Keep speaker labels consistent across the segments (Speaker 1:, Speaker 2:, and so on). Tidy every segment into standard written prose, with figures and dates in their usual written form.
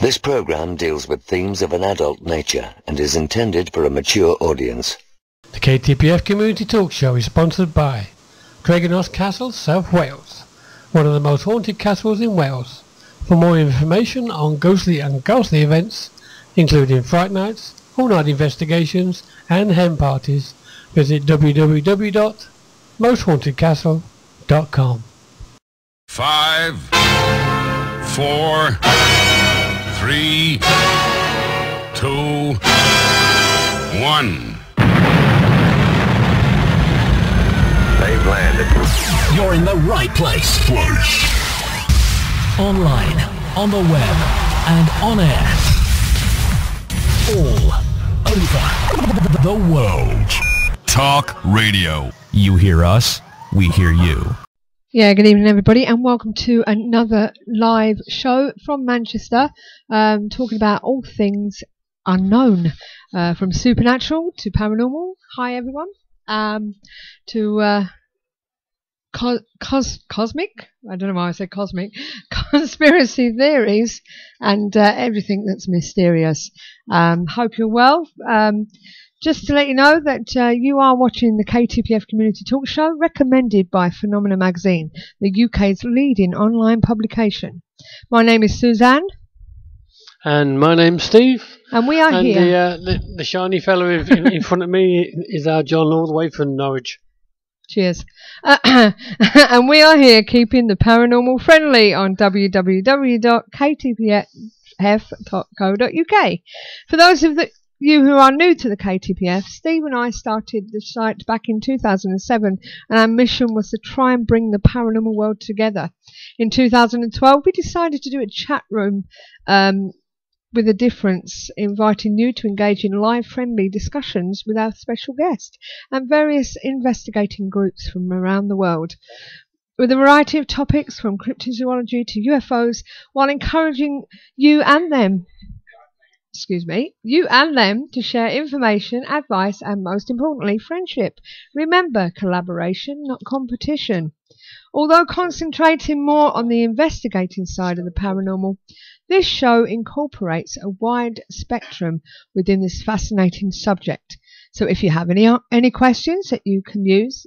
Speaker 1: This program deals with themes of an adult nature and is intended for a mature audience.
Speaker 2: The KTPF Community Talk Show is sponsored by Cregennos Castle, South Wales, one of the most haunted castles in Wales. For more information on ghostly and ghastly events, including fright nights, all-night investigations and hen parties, visit www.mosthauntedcastle.com.
Speaker 3: 5, 4, 3, 2, 1.
Speaker 1: They've landed.
Speaker 4: You're in the right place. Online, on the web, and on air. All over the world.
Speaker 3: Talk Radio.
Speaker 4: You hear us, we hear you.
Speaker 5: Yeah, good evening everybody, and welcome to another live show from Manchester, talking about all things unknown, from supernatural to paranormal. Hi everyone. To cosmic, I don't know why I said cosmic, conspiracy theories, and everything that's mysterious. Hope you're well. Just to let you know that you are watching the KTPF Community Talk Show, recommended by Phenomena Magazine, the UK's leading online publication. My name is Suzanne.
Speaker 2: And my name's Steve.
Speaker 5: And we are here.
Speaker 2: And the shiny fellow in front of me is our John, all the way from Norwich.
Speaker 5: Cheers. And we are here keeping the paranormal friendly on www.ktpf.co.uk. For those of you who are new to the KTPF, Steve and I started the site back in 2007, and our mission was to try and bring the paranormal world together. In 2012, we decided to do a chat room with a difference, inviting you to engage in live friendly discussions with our special guest and various investigating groups from around the world, with a variety of topics from cryptozoology to UFOs, while encouraging you and them to share information, advice, and most importantly, friendship. Remember, collaboration, not competition. Although concentrating more on the investigating side of the paranormal, this show incorporates a wide spectrum within this fascinating subject. So if you have any questions that you can use,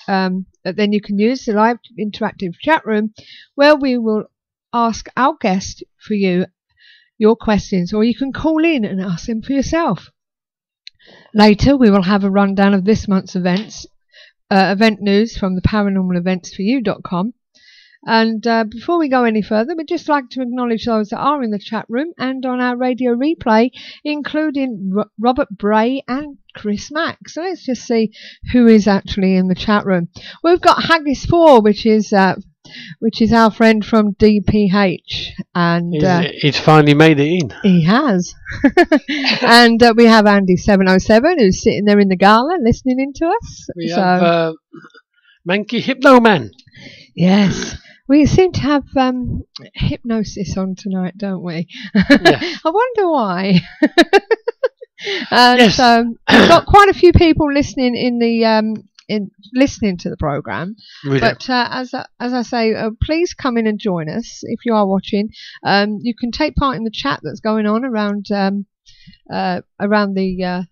Speaker 5: then you can use the live interactive chat room, where we will ask our guest for you your questions, or you can call in and ask them for yourself. Later, we will have a rundown of this month's event news from the paranormaleventsforyou.com. And before we go any further, we'd just like to acknowledge those that are in the chat room and on our radio replay, including Robert Bray and Chris Mack. So let's just see who is actually in the chat room. We've got Haggis4, which is our friend from DPH, and
Speaker 2: he's finally made it in.
Speaker 5: He has. And we have Andy707, who's sitting there in the gala listening in to us.
Speaker 2: We have Manky Hypnoman.
Speaker 5: Yes. We seem to have hypnosis on tonight, don't we?
Speaker 2: Yes.
Speaker 5: I wonder why. And
Speaker 2: yes.
Speaker 5: We've got quite a few people listening in listening to the program.
Speaker 2: Really?
Speaker 5: But as I say, please come in and join us if you are watching. You can take part in the chat that's going on around the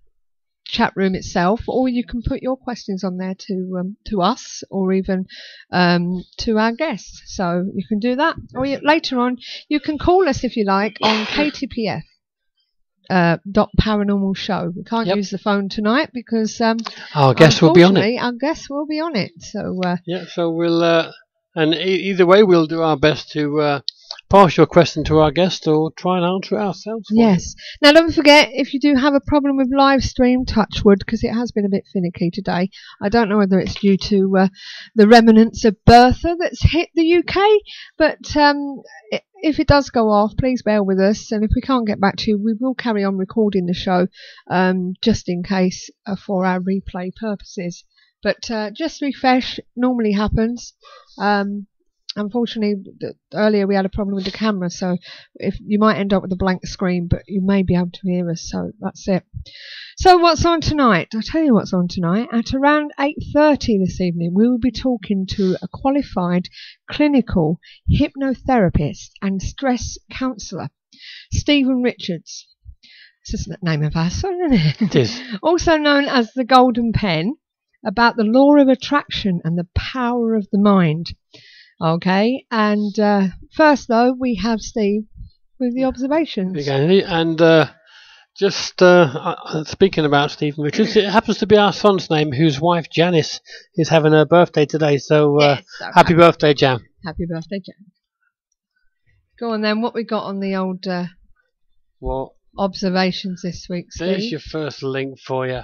Speaker 5: chat room itself, or you can put your questions on there to us, or even to our guests. So you can do that, or later on you can call us if you like on KTPF paranormal show. We can't use the phone tonight because
Speaker 2: our guest will be on it.
Speaker 5: Our guest will be on it. So
Speaker 2: so we'll and either way we'll do our best to pass your question to our guest or try and answer it ourselves.
Speaker 5: Yes. Now, don't forget, if you do have a problem with live stream, touch wood, because it has been a bit finicky today. I don't know whether it's due to the remnants of Bertha that's hit the UK, but if it does go off, please bear with us. And if we can't get back to you, we will carry on recording the show just in case for our replay purposes. But just refresh normally happens. Unfortunately, earlier we had a problem with the camera, so if you might end up with a blank screen, but you may be able to hear us, so that's it. So what's on tonight? I'll tell you what's on tonight. At around 8:30 this evening, we will be talking to a qualified clinical hypnotherapist and stress counsellor, Stephen Richards. It's the name of our son, isn't it?
Speaker 2: It is.
Speaker 5: Also known as the Golden Pen, about the law of attraction and the power of the mind. Okay, and first though, we have Steve with the observations.
Speaker 2: And just speaking about Stephen Richards, it happens to be our son's name, whose wife Janice is having her birthday today. So
Speaker 5: Yes, okay.
Speaker 2: happy birthday, Jan.
Speaker 5: Happy birthday, Jan. Go on then, what we got on the old
Speaker 2: Well,
Speaker 5: observations this week, Steve?
Speaker 2: there's your first link for you.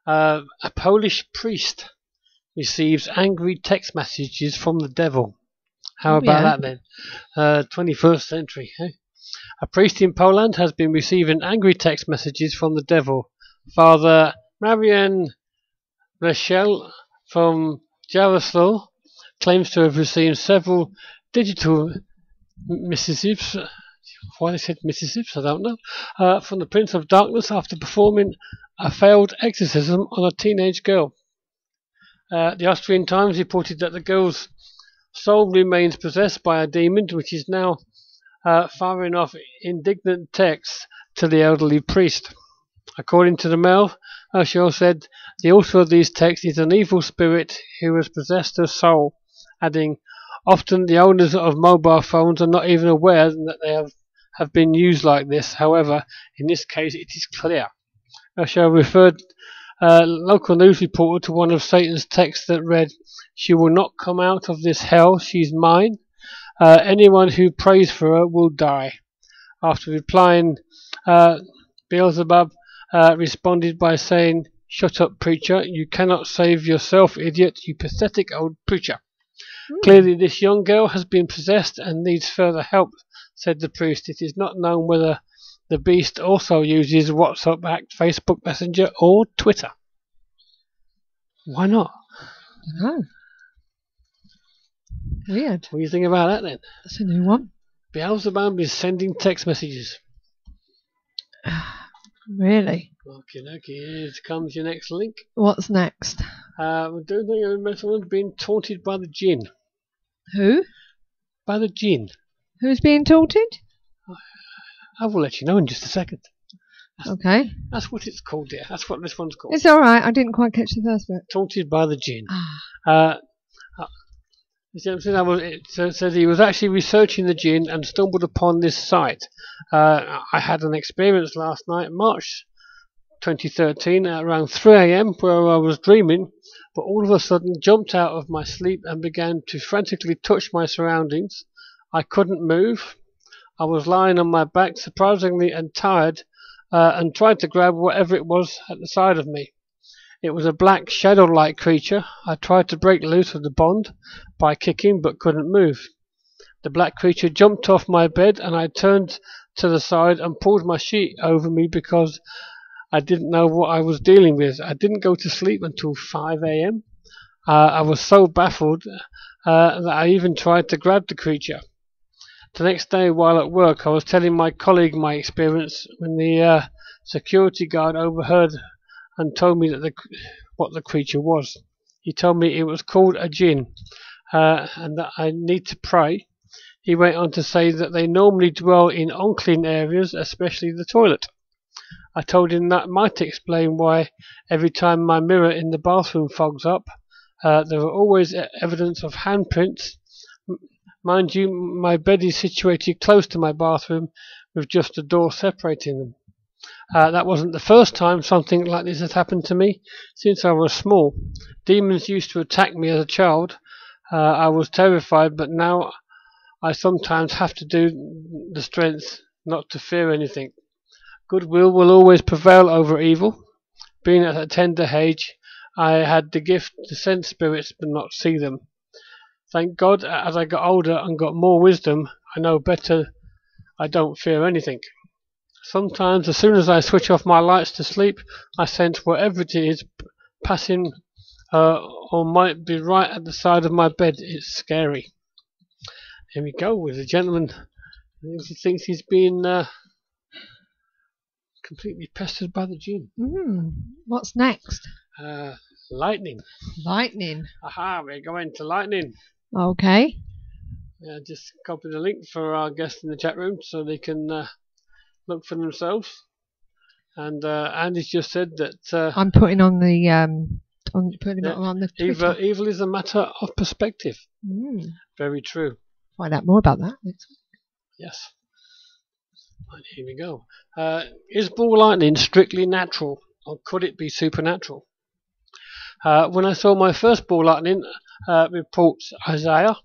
Speaker 2: A Polish priest receives angry text messages from the devil. How about that then? 21st century. Eh? A priest in Poland has been receiving angry text messages from the devil. Father Marian Rachel from Jaroslaw claims to have received several digital missives. Why they said missives, I don't know. From the Prince of Darkness after performing a failed exorcism on a teenage girl. The Austrian Times reported that the girl's soul remains possessed by a demon, which is now firing off indignant texts to the elderly priest. According to the Mail, Herschel said the author of these texts is an evil spirit who has possessed her soul, adding, often the owners of mobile phones are not even aware that they have been used like this. However, in this case it is clear. Herschel referred local news reporter to one of Satan's texts that read, "She will not come out of this hell, she's mine. Anyone who prays for her will die." After replying, Beelzebub responded by saying, "Shut up, preacher. You cannot save yourself, idiot, you pathetic old preacher." Clearly this young girl has been possessed and needs further help, said the priest. It is not known whether the beast also uses WhatsApp, Facebook Messenger or Twitter. Why not?
Speaker 5: Oh. Weird.
Speaker 2: What do you think about that then?
Speaker 5: That's a new one.
Speaker 2: Beelzebub is sending text messages.
Speaker 5: Really?
Speaker 2: Okay, here comes your next link.
Speaker 5: What's next?
Speaker 2: We're doing someone's being taunted by the jinn.
Speaker 5: Who?
Speaker 2: By the jinn.
Speaker 5: Who's being taunted?
Speaker 2: I will let you know in just a second.
Speaker 5: Okay.
Speaker 2: That's what it's called, dear. That's what this one's called.
Speaker 5: It's alright, I didn't quite catch the first bit.
Speaker 2: Taunted by the jinn. It says he was actually researching the jinn and stumbled upon this site. I had an experience last night, March 2013, at around 3 a.m, where I was dreaming, but all of a sudden jumped out of my sleep and began to frantically touch my surroundings. I couldn't move. I was lying on my back, surprisingly and tired, and tried to grab whatever it was at the side of me. It was a black shadow-like creature. I tried to break loose of the bond by kicking, but couldn't move. The black creature jumped off my bed, and I turned to the side and pulled my sheet over me because I didn't know what I was dealing with. I didn't go to sleep until 5 a.m. I was so baffled that I even tried to grab the creature. The next day, while at work, I was telling my colleague my experience when the security guard overheard and told me that what the creature was. He told me it was called a jinn, and that I need to pray. He went on to say that they normally dwell in unclean areas, especially the toilet. I told him that might explain why every time my mirror in the bathroom fogs up, there are always evidence of handprints. Mind you, my bed is situated close to my bathroom with just a door separating them. That wasn't the first time something like this has happened to me since I was small. Demons used to attack me as a child. I was terrified, but now I sometimes have to do the strength not to fear anything. Goodwill will always prevail over evil. Being at a tender age, I had the gift to sense spirits but not see them. Thank God, as I got older and got more wisdom, I know better. I don't fear anything. Sometimes, as soon as I switch off my lights to sleep, I sense whatever it is passing or might be right at the side of my bed. It's scary.
Speaker 6: Here we go with the gentleman. He thinks he's been completely pestered by the gym.
Speaker 5: What's next?
Speaker 6: Lightning.
Speaker 5: Lightning.
Speaker 6: Aha, we're going to lightning.
Speaker 5: Okay.
Speaker 6: Just copy the link for our guests in the chat room so they can look for themselves. And Andy's just said that
Speaker 5: I'm putting on the on the Twitter.
Speaker 6: Evil is a matter of perspective. Very true.
Speaker 5: Find out more about that next week.
Speaker 6: Yes. Right, here we go. Is ball lightning strictly natural, or could it be supernatural? When I saw my first ball lightning, reports Isaiah,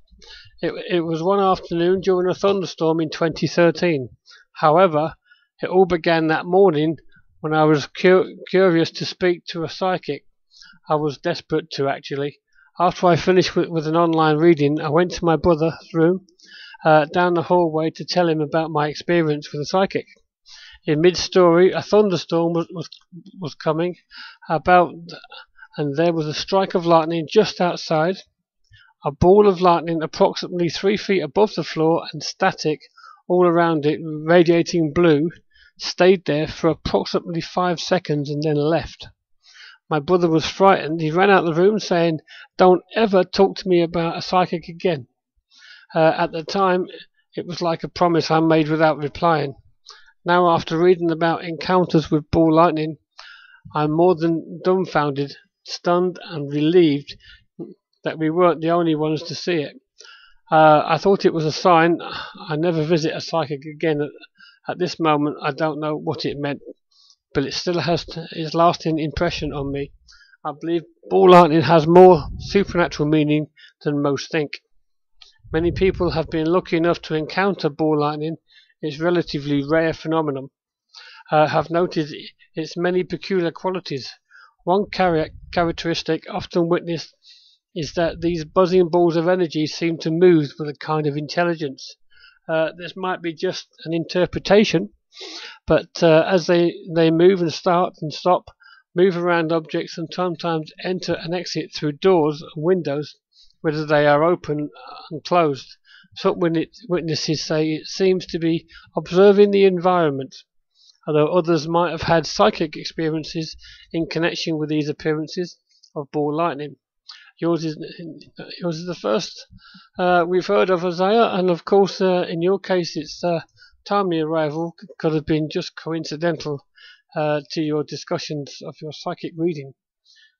Speaker 6: it was one afternoon during a thunderstorm in 2013. However, it all began that morning when I was curious to speak to a psychic. I was desperate to, actually. After I finished with an online reading, I went to my brother's room down the hallway to tell him about my experience with a psychic. In mid-story, a thunderstorm was coming about, and there was a strike of lightning just outside. A ball of lightning approximately 3 feet above the floor and static all around it, radiating blue, stayed there for approximately 5 seconds and then left. My brother was frightened. He ran out of the room saying, "Don't ever talk to me about a psychic again." At the time, it was like a promise I made without replying. Now, after reading about encounters with ball lightning, I'm more than dumbfounded, stunned and relieved that we weren't the only ones to see it. I thought it was a sign I never visit a psychic again. At this moment, I don't know what it meant, but it still has its lasting impression on me. I believe ball lightning has more supernatural meaning than most think. Many people have been lucky enough to encounter ball lightning. Its relatively rare phenomenon. Have noted its many peculiar qualities. One characteristic often witnessed is that these buzzing balls of energy seem to move with a kind of intelligence. This might be just an interpretation, but as they move and start and stop, move around objects and sometimes enter and exit through doors and windows, whether they are open and closed. Some witnesses say it seems to be observing the environment, although others might have had psychic experiences in connection with these appearances of ball lightning. Yours is the first we've heard of, Isaiah, and of course in your case its timely arrival could have been just coincidental to your discussions of your psychic reading,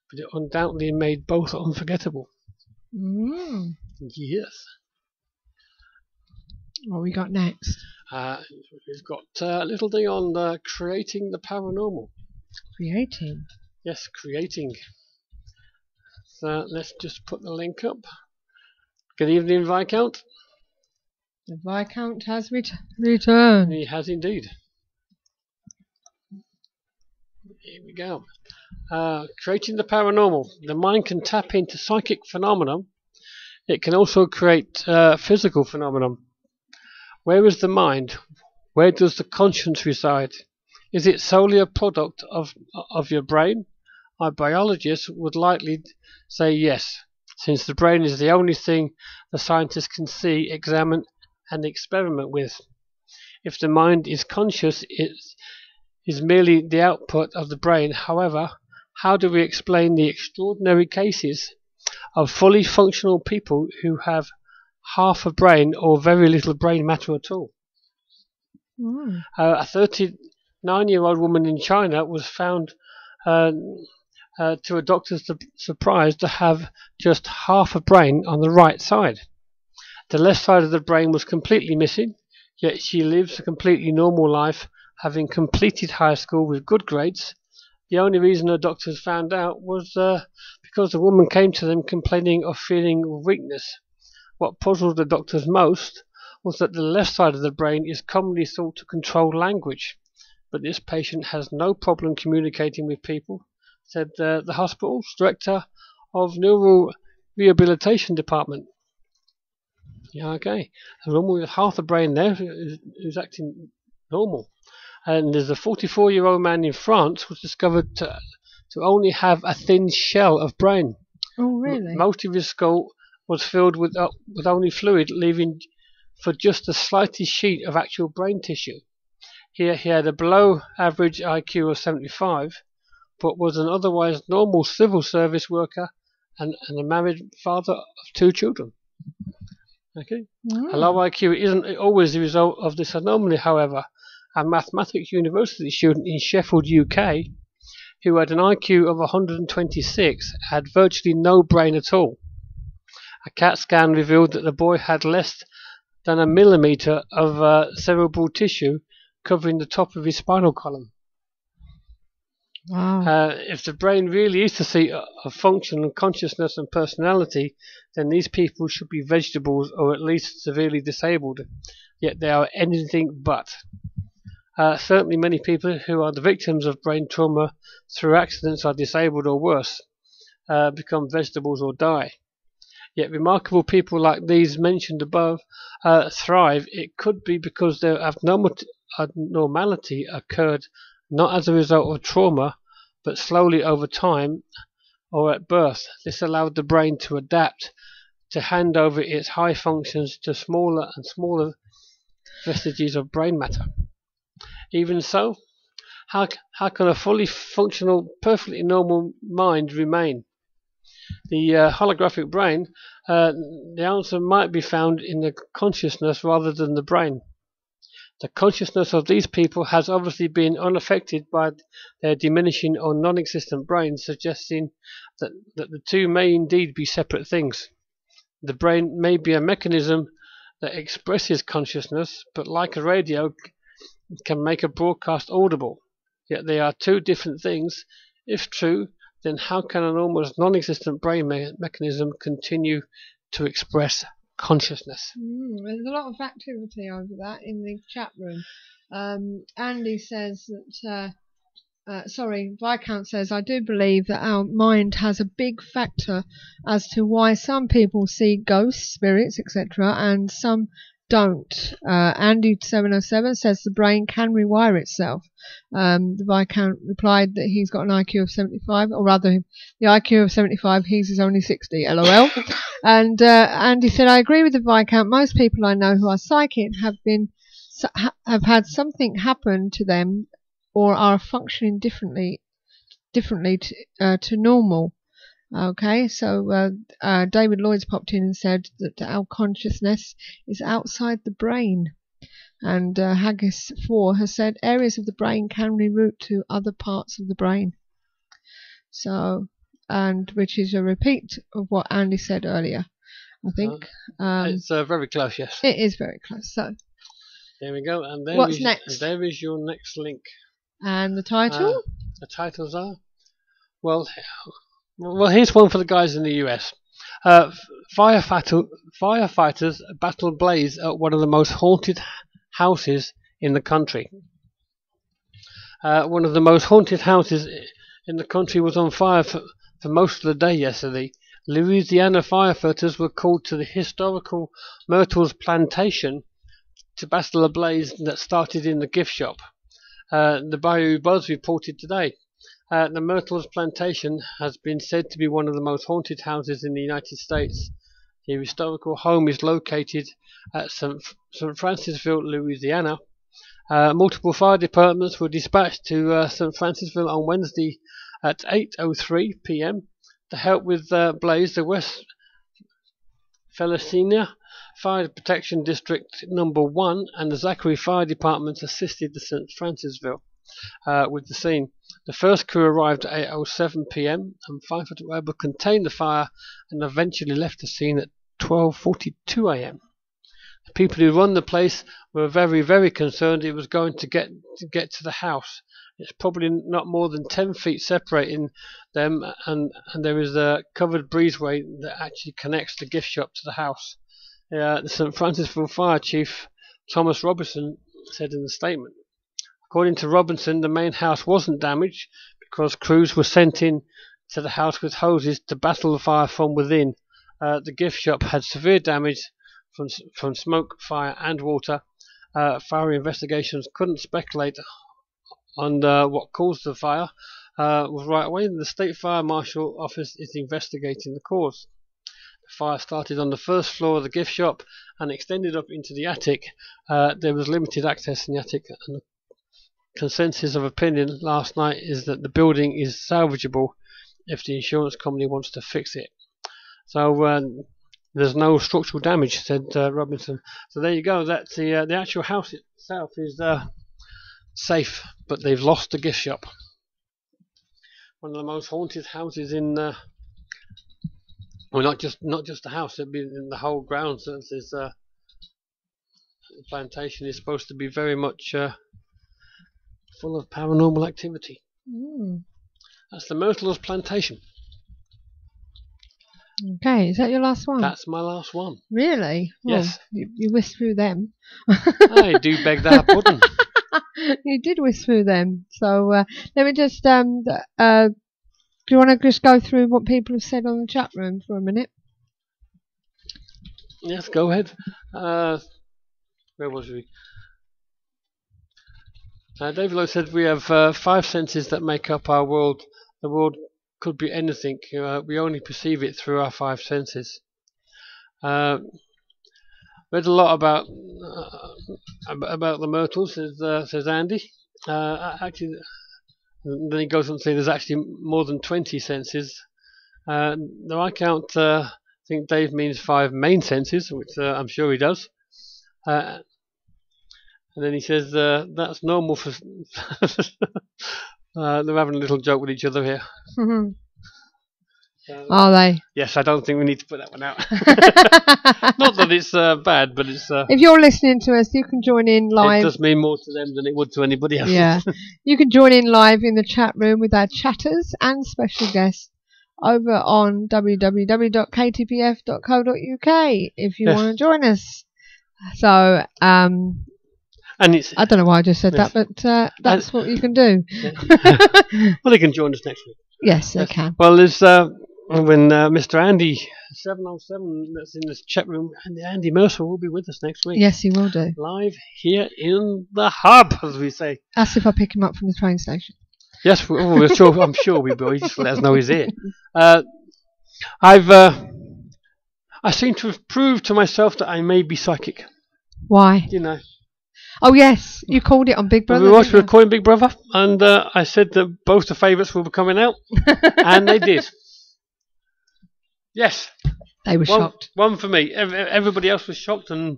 Speaker 6: but it undoubtedly made both unforgettable. Yes.
Speaker 5: What we got next?
Speaker 6: We've got a little thing on creating the paranormal.
Speaker 5: Creating?
Speaker 6: Yes, creating. So let's just put the link up. Good evening, Viscount.
Speaker 5: The Viscount has returned.
Speaker 6: He has indeed. Here we go. Creating the paranormal. The mind can tap into psychic phenomena. It can also create physical phenomena. Where is the mind? Where does the conscience reside? Is it solely a product of your brain? Our biologists would likely say yes, since the brain is the only thing the scientists can see, examine, and experiment with. If the mind is conscious, it is merely the output of the brain. However, how do we explain the extraordinary cases of fully functional people who have half a brain or very little brain matter at all? A 39-year-old woman in China was found to a doctor's surprise to have just half a brain on the right side. The left side of the brain was completely missing, yet she lives a completely normal life, having completed high school with good grades. The only reason her doctors found out was because the woman came to them complaining of feeling weakness. What puzzled the doctors most was that the left side of the brain is commonly thought to control language, but this patient has no problem communicating with people, said the hospital's director of neural rehabilitation department. Yeah, okay. A woman with half a brain there who's acting normal. And there's a 44-year-old man in France was discovered to only have a thin shell of brain.
Speaker 5: Oh, really?
Speaker 6: Most of his skull was filled with only fluid, leaving for just the slightest sheet of actual brain tissue. Here he had a below average IQ of 75, but was an otherwise normal civil service worker and a married father of 2 children. Okay. A low IQ isn't always the result of this anomaly, however. A mathematics university student in Sheffield, UK, who had an IQ of 126, had virtually no brain at all. A CAT scan revealed that the boy had less than a millimetre of cerebral tissue covering the top of his spinal column.
Speaker 5: Wow.
Speaker 6: If the brain really is the seat of function and consciousness and personality, then these people should be vegetables or at least severely disabled. Yet they are anything but. Certainly many people who are the victims of brain trauma through accidents are disabled or worse, become vegetables or die. Yet remarkable people like these mentioned above thrive. It could be because their abnormality occurred not as a result of trauma, but slowly over time or at birth. This allowed the brain to adapt, to hand over its high functions to smaller and smaller vestiges of brain matter. Even so, how can a fully functional, perfectly normal mind remain? The holographic brain, the answer might be found in the consciousness rather than the brain. The consciousness of these people has obviously been unaffected by their diminishing or non-existent brains, suggesting that the two may indeed be separate things. The brain may be a mechanism that expresses consciousness, but like a radio, can make a broadcast audible. Yet they are two different things. If true, then how can an almost non-existent brain mechanism continue to express consciousness?
Speaker 5: There's a lot of activity over that in the chat room. Andy says that, Viscount says, I do believe that our mind has a big factor as to why some people see ghosts, spirits, etc., and some don't. Andy707 says the brain can rewire itself. The Viscount replied that he's got an IQ of 75, or rather, the IQ of 75, his is only 60, lol. And Andy said, I agree with the Viscount. Most people I know who are psychic have had something happen to them or are functioning differently to normal. Okay, so David Lloyd's popped in and said that our consciousness is outside the brain. And Haggis 4 has said areas of the brain can reroute to other parts of the brain. So, and which is a repeat of what Andy said earlier, I think.
Speaker 6: It's very close, yes.
Speaker 5: It is very close. So,
Speaker 6: there we go. And
Speaker 5: what's next?
Speaker 6: There is your next link.
Speaker 5: And the title?
Speaker 6: The titles are, well, here's one for the guys in the US. Firefighters battle blaze at one of the most haunted houses in the country. One of the most haunted houses in the country was on fire for most of the day yesterday. Louisiana firefighters were called to the historical Myrtles Plantation to battle a blaze that started in the gift shop. The Bayou Buzz reported today. The Myrtles Plantation has been said to be one of the most haunted houses in the United States. The historical home is located at St. Francisville, Louisiana. Multiple fire departments were dispatched to St. Francisville on Wednesday at 8:03 p.m. to help with blaze. The West Feliciana Fire Protection District Number 1 and the Zachary Fire Department assisted the St. Francisville with the scene. The first crew arrived at 8:07 p.m. and firefighters were able to contain the fire and eventually left the scene at 12:42 a.m. The people who run the place were very, very concerned it was going to get to the house. It's probably not more than 10 feet separating them, and there is a covered breezeway that actually connects the gift shop to the house. The St. Francisville Fire Chief Thomas Robinson said in the statement. According to Robinson, the main house wasn't damaged because crews were sent in to the house with hoses to battle the fire from within. The gift shop had severe damage from smoke, fire and water. Fire investigations couldn't speculate on what caused the fire right away. The State Fire Marshal Office is investigating the cause. fire started on the first floor of the gift shop and extended up into the attic. There was limited access in the attic, and the consensus of opinion last night is that the building is salvageable if the insurance company wants to fix it. So there's no structural damage, said Robinson. So there you go. That's the actual house itself is safe, but they've lost the gift shop. One of the most haunted houses in well, not just the house, it'd be in the whole grounds. There's the plantation is supposed to be very much full of paranormal activity. That's the Myrtles Plantation.
Speaker 5: Okay, is that your last one?
Speaker 6: That's my last one.
Speaker 5: Really? Well,
Speaker 6: Yes.
Speaker 5: You whisked through them.
Speaker 6: I do beg that pudding.
Speaker 5: You did whisk through them. So let me just do you want to just go through what people have said on the chat room for a minute?
Speaker 6: Yes, go ahead. Where was we? David Lowe said we have 5 senses that make up our world. The world could be anything. We only perceive it through our 5 senses. Read a lot about the Myrtles, says Andy. Actually, then he goes on to say there's actually more than 20 senses. Now I count. I think Dave means 5 main senses, which I'm sure he does. And then he says that's normal for. They're having a little joke with each other here.
Speaker 5: Are they?
Speaker 6: Yes, I don't think we need to put that one out. Not that it's bad, but it's.
Speaker 5: If you're listening to us, you can join in live.
Speaker 6: It does mean more to them than it would to anybody else.
Speaker 5: Yeah, you can join in live in the chat room with our chatters and special guests over on www.ktpf.co.uk if you want to join us. So,
Speaker 6: and it's.
Speaker 5: I don't know why I just said that, but that's what you can do.
Speaker 6: Well, they can join us next week.
Speaker 5: Yes, they can.
Speaker 6: Well, there's when Mr. Andy 707 that's in this chat room, and Andy Mercer will be with us next week.
Speaker 5: Yes, he will do.
Speaker 6: Live here in the hub, as we say.
Speaker 5: That's if I pick him up from the train station.
Speaker 6: Yes, we're sure. I'm sure we will. He just let us know he's here. I seem to have proved to myself that I may be psychic.
Speaker 5: Why?
Speaker 6: You know.
Speaker 5: Oh yes, you called it on Big Brother.
Speaker 6: We watched recording Big Brother, and I said that both the favourites will be coming out, and they did. Yes,
Speaker 5: they were shocked.
Speaker 6: One for me. Everybody else was shocked, and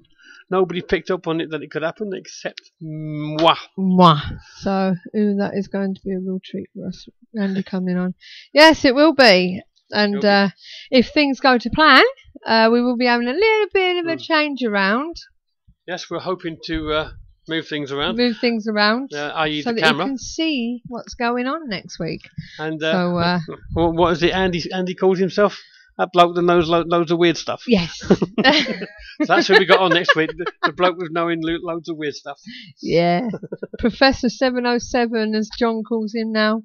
Speaker 6: nobody picked up on it that it could happen except moi.
Speaker 5: So that is going to be a real treat for us, Andy coming on. Yes, it will be. And if things go to plan, we will be having a little bit of a change around.
Speaker 6: Yes, we're hoping to move things around.
Speaker 5: I.e.
Speaker 6: so
Speaker 5: the camera. So that you can see what's going on next week.
Speaker 6: And what is it Andy calls himself? That bloke that knows loads of weird stuff.
Speaker 5: Yes.
Speaker 6: So that's who we got on next week. The bloke with knowing loads of weird stuff.
Speaker 5: Yeah. Professor 707, as John calls him now.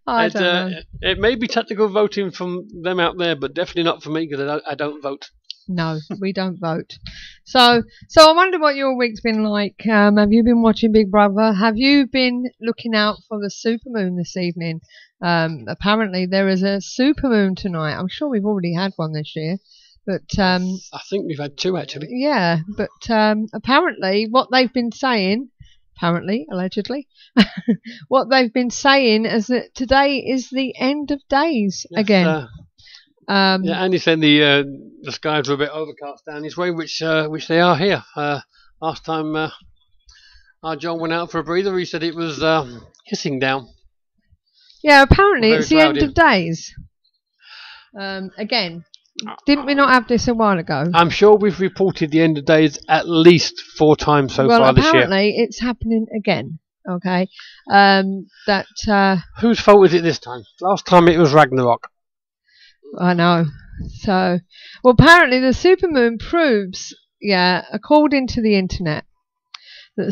Speaker 5: I don't know.
Speaker 6: It may be tactical voting from them out there, but definitely not for me because I don't vote.
Speaker 5: No, we don't vote. So I wonder what your week's been like. Have you been watching Big Brother? Have you been looking out for the supermoon this evening? Apparently there is a supermoon tonight. I'm sure we've already had one this year, but
Speaker 6: I think we've had 2 actually.
Speaker 5: Yeah, but apparently what they've been saying, allegedly, what they've been saying is that today is the end of days again.
Speaker 6: Andy said the skies were a bit overcast down his way, which they are here. Last time our John went out for a breather, he said it was hissing down.
Speaker 5: Yeah, apparently it's the
Speaker 6: cloudy.
Speaker 5: end of days. Again, didn't we not have this a while ago?
Speaker 6: I'm sure we've reported the end of days at least 4 times so far this year.
Speaker 5: Well, apparently it's happening again. Okay,
Speaker 6: whose fault is it this time? Last time it was Ragnarok.
Speaker 5: I know. So, well, apparently the supermoon proves, according to the internet, that the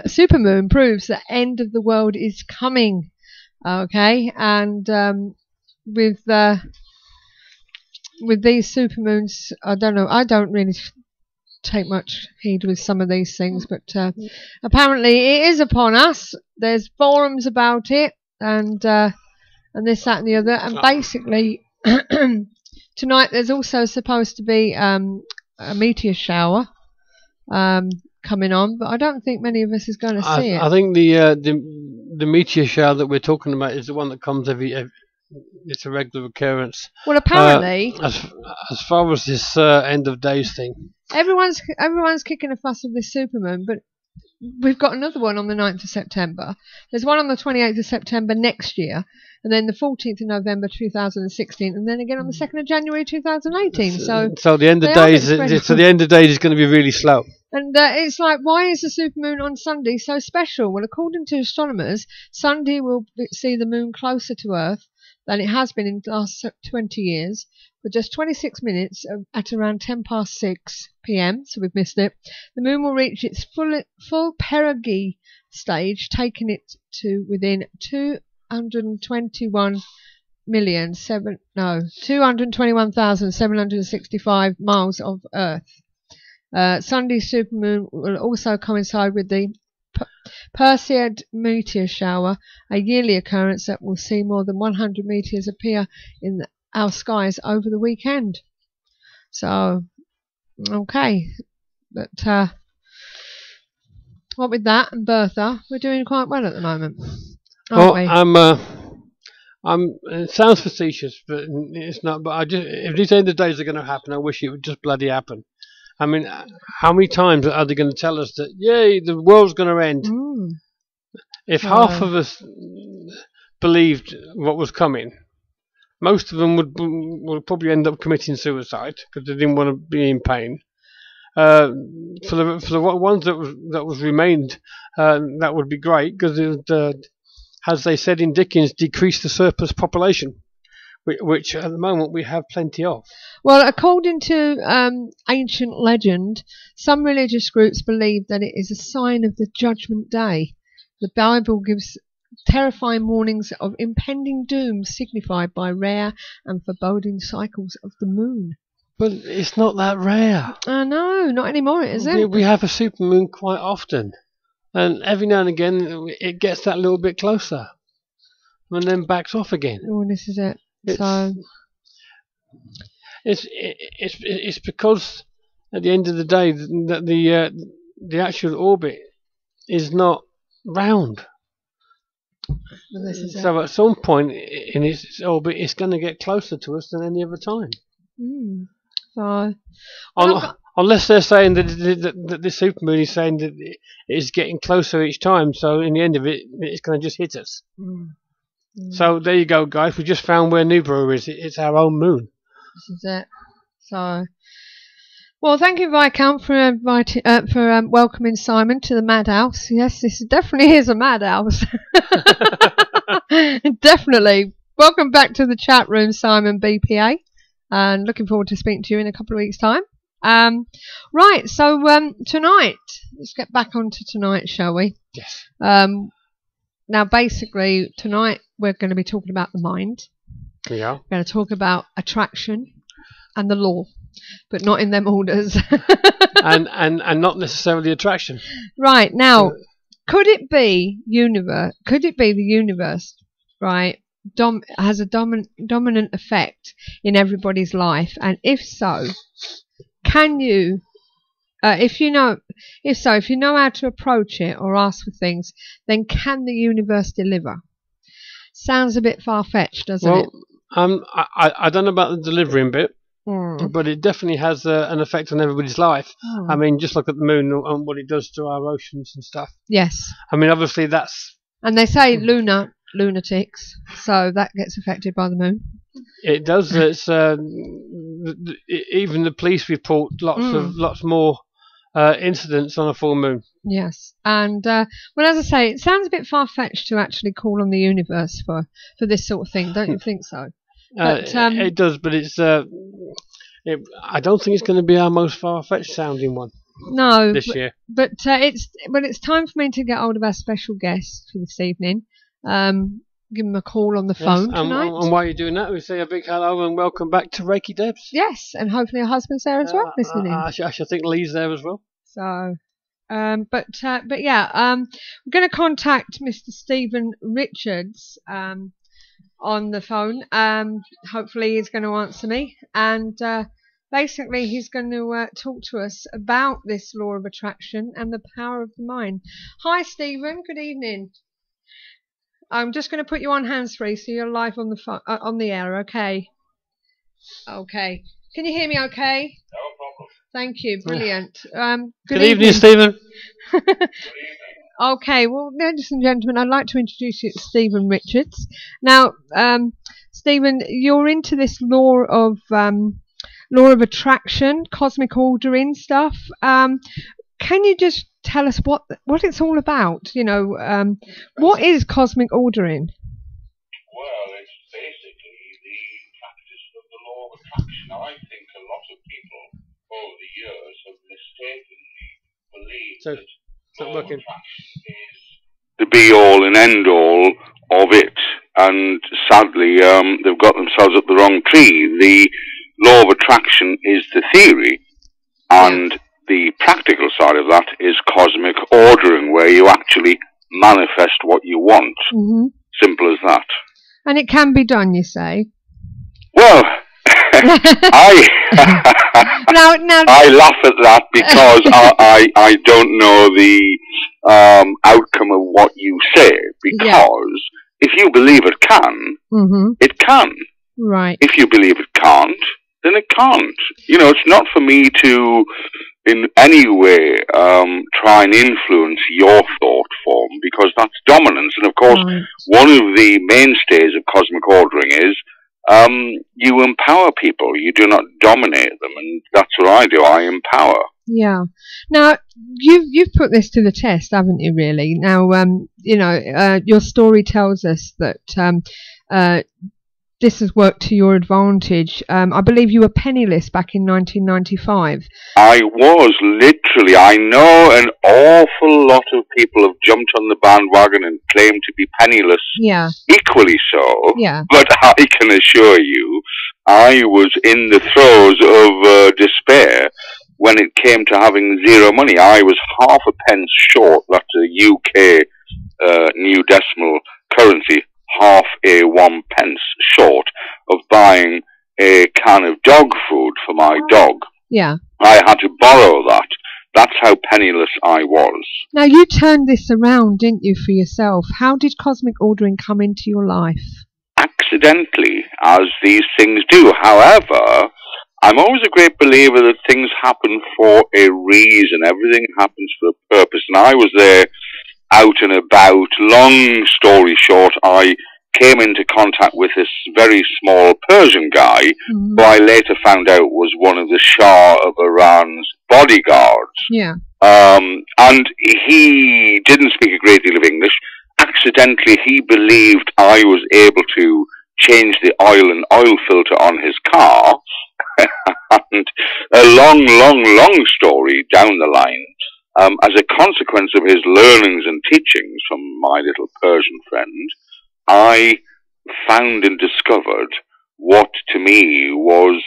Speaker 5: supermoon proves the end of the world is coming. Okay, and with these supermoons, I don't know. I don't really take much heed with some of these things, but apparently it is upon us. There's forums about it, and and this, that and the other. And basically, tonight there's also supposed to be a meteor shower coming on, but I don't think many of us is going to see it.
Speaker 6: I think the meteor shower that we're talking about is the one that comes every it's a regular occurrence.
Speaker 5: Well, apparently,
Speaker 6: as far as this end of days thing,
Speaker 5: everyone's kicking a fuss of this supermoon, but we've got another one on the 9th of September. There's one on the 28th of September next year, and then the 14th of November 2016, and then again on the 2nd of January 2018. So
Speaker 6: the end of days, the end of days is going to be really slow.
Speaker 5: And it's like, why is the supermoon on Sunday so special? Well, according to astronomers, Sunday will see the moon closer to Earth than it has been in the last 20 years, for just 26 minutes at around 10 past 6 p.m, so we've missed it. The moon will reach its full perigee stage, taking it to within 221,765 miles of Earth. Sunday's supermoon will also coincide with the Perseid meteor shower, a yearly occurrence that will see more than 100 meteors appear in our skies over the weekend. So, okay, but what with that and Bertha, we're doing quite well at the moment, aren't we?
Speaker 6: It sounds facetious, but it's not. But if these end of days are going to happen, I wish it would just bloody happen. I mean, how many times are they going to tell us that, yay, the world's going to end? If half of us believed what was coming, most of them would probably end up committing suicide because they didn't want to be in pain. For the ones that was remained, that would be great because it would, as they said in Dickens, decrease the surplus population, which at the moment we have plenty of.
Speaker 5: Well, according to ancient legend, some religious groups believe that it is a sign of the Judgment Day. The Bible gives terrifying warnings of impending doom signified by rare and foreboding cycles of the moon.
Speaker 6: But it's not that rare.
Speaker 5: I know, not anymore, is it?
Speaker 6: We have a supermoon quite often, and every now and again it gets that little bit closer, and then backs off again.
Speaker 5: Oh, this is it.
Speaker 6: It's because at the end of the day that the actual orbit is not round.
Speaker 5: Well, this is
Speaker 6: so at some point in its orbit, it's going to get closer to us than any other time. Unless they're saying that the supermoon is saying that it is getting closer each time, so in the end of it, it's going to just hit us. So there you go, guys. We just found where Nubra is. It's our own moon.
Speaker 5: This is it. So, well, thank you, Viscount, for welcoming Simon to the madhouse. Yes, this definitely is a madhouse. Definitely. Welcome back to the chat room, Simon BPA, and looking forward to speaking to you in a couple of weeks' time. Right. So tonight, let's get back onto tonight, shall we?
Speaker 6: Yes.
Speaker 5: Now, basically, tonight we're going to be talking about the mind.
Speaker 6: Yeah.
Speaker 5: We're going to talk about attraction and the law, but not in them orders.
Speaker 6: and not necessarily attraction.
Speaker 5: Right. Now, could it be the universe, right, has a dominant effect in everybody's life? And if so, can you, if you know how to approach it or ask for things, then can the universe deliver? Sounds a bit far-fetched, doesn't it?
Speaker 6: I don't know about the delivering bit, but it definitely has an effect on everybody's life. I mean, just look at the moon and what it does to our oceans and stuff.
Speaker 5: Yes.
Speaker 6: I mean, obviously that's...
Speaker 5: And they say lunatics, so that gets affected by the moon.
Speaker 6: It does. It's even the police report lots more incidents on a full moon.
Speaker 5: Yes, and well, as I say, it sounds a bit far-fetched to actually call on the universe for this sort of thing, don't you think so? But,
Speaker 6: it does, but it's. I don't think it's going to be our most far-fetched sounding one.
Speaker 5: No,
Speaker 6: this year.
Speaker 5: But it's time for me to get hold of our special guest for this evening. Give him a call on the phone tonight.
Speaker 6: And while you're doing that, we say a big hello and welcome back to Reiki Debs.
Speaker 5: Yes, and hopefully her husband's there as well, listening.
Speaker 6: I should think Lee's there as well.
Speaker 5: So, but yeah, we're going to contact Mr. Stephen Richards on the phone. Hopefully he's going to answer me, and basically he's going to talk to us about this law of attraction and the power of the mind. Hi Stephen, good evening. I'm just going to put you on hands-free so you're live on the on the air, okay? Okay. Can you hear me okay? No problem. Thank you, brilliant. Good
Speaker 6: evening, Stephen.
Speaker 5: Okay, well, ladies and gentlemen, I'd like to introduce you to Stephen Richards. Now, Stephen, you're into this law of attraction, cosmic ordering stuff. Can you just tell us what it's all about? You know, what is cosmic ordering?
Speaker 7: Well, it's basically the practice of the law of attraction. I think a lot of people over the years have mistakenly believed that law of attraction is the be-all and end-all of it, and sadly they've got themselves up the wrong tree. The law of attraction is the theory, and the practical side of that is cosmic ordering, where you actually manifest what you want.
Speaker 5: Mm-hmm.
Speaker 7: Simple as that.
Speaker 5: And it can be done, you say?
Speaker 7: Well, I laugh at that because I don't know the outcome of what you say, because if you believe it can, it can.
Speaker 5: Right.
Speaker 7: If you believe it can't, then it can't. You know, it's not for me to in any way try and influence your thought form, because that's dominance. And of course, one of the mainstays of cosmic ordering is you empower people. You do not dominate them, and that's what I do. I empower.
Speaker 5: Yeah. Now you've put this to the test, haven't you? Really. Now, you know, your story tells us that this has worked to your advantage. I believe you were penniless back in 1995.
Speaker 7: I was, literally. I know an awful lot of people have jumped on the bandwagon and claimed to be penniless.
Speaker 5: Yeah.
Speaker 7: Equally so.
Speaker 5: Yeah.
Speaker 7: But I can assure you, I was in the throes of despair when it came to having zero money. I was half a pence short, that's a UK new decimal currency, half a 1 pence short of buying a can of dog food for my dog.
Speaker 5: Yeah.
Speaker 7: I had to borrow that. That's how penniless I was. Now,
Speaker 5: you turned this around, didn't you, for yourself? How did cosmic ordering come into your life?
Speaker 7: Accidentally, as these things do. However, I'm always a great believer that things happen for a reason. Everything happens for a purpose. And I was there out and about. Long story short, I came into contact with this very small Persian guy, who I later found out was one of the Shah of Iran's bodyguards.
Speaker 5: Yeah.
Speaker 7: And he didn't speak a great deal of English. Accidentally, he believed I was able to change the oil filter on his car. And a long story down the line, as a consequence of his learnings and teachings from my little Persian friend, I found and discovered what to me was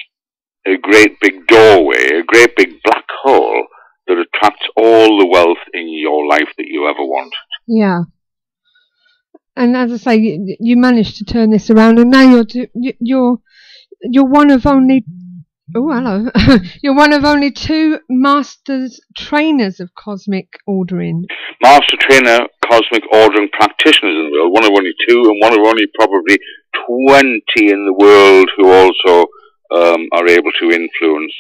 Speaker 7: a great big doorway, a great big black hole that attracts all the wealth in your life that you ever wanted.
Speaker 5: Yeah. And as I say, you managed to turn this around, and now you're one of only you're one of only 2 masters trainers of cosmic ordering.
Speaker 7: Master trainer cosmic ordering practitioners in the world, one of only 2, and one of only probably 20 in the world who also are able to influence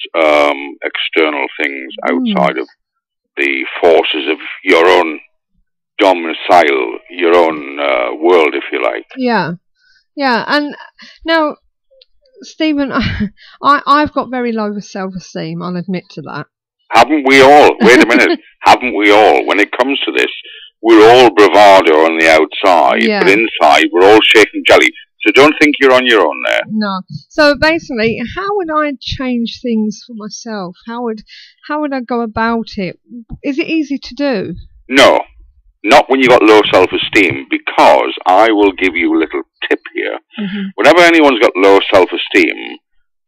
Speaker 7: external things outside of the forces of your own domicile, your own world, if you like.
Speaker 5: Yeah. And now, Stephen, I've got very low self-esteem, I'll admit to that.
Speaker 7: Haven't we all? Wait a minute. Haven't we all? When it comes to this, we're all bravado on the outside, but inside we're all shaking jelly. So don't think you're on your own there.
Speaker 5: No. So basically, how would I change things for myself? How would I go about it? Is it easy to do?
Speaker 7: No. Not when you've got low self-esteem, because I will give you a little tip here. Whenever anyone's got low self-esteem,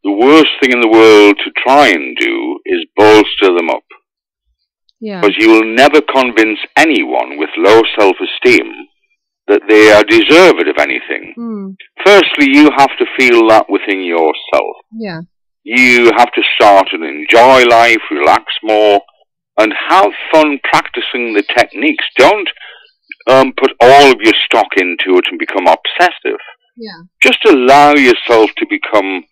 Speaker 7: the worst thing in the world to try and do is bolster them up.
Speaker 5: Yeah.
Speaker 7: Because you will never convince anyone with low self-esteem that they are deserved of anything. Firstly, you have to feel that within yourself.
Speaker 5: Yeah.
Speaker 7: You have to start and enjoy life, relax more, and have fun practicing the techniques. Don't put all of your stock into it and become obsessive.
Speaker 5: Yeah.
Speaker 7: Just allow yourself to become,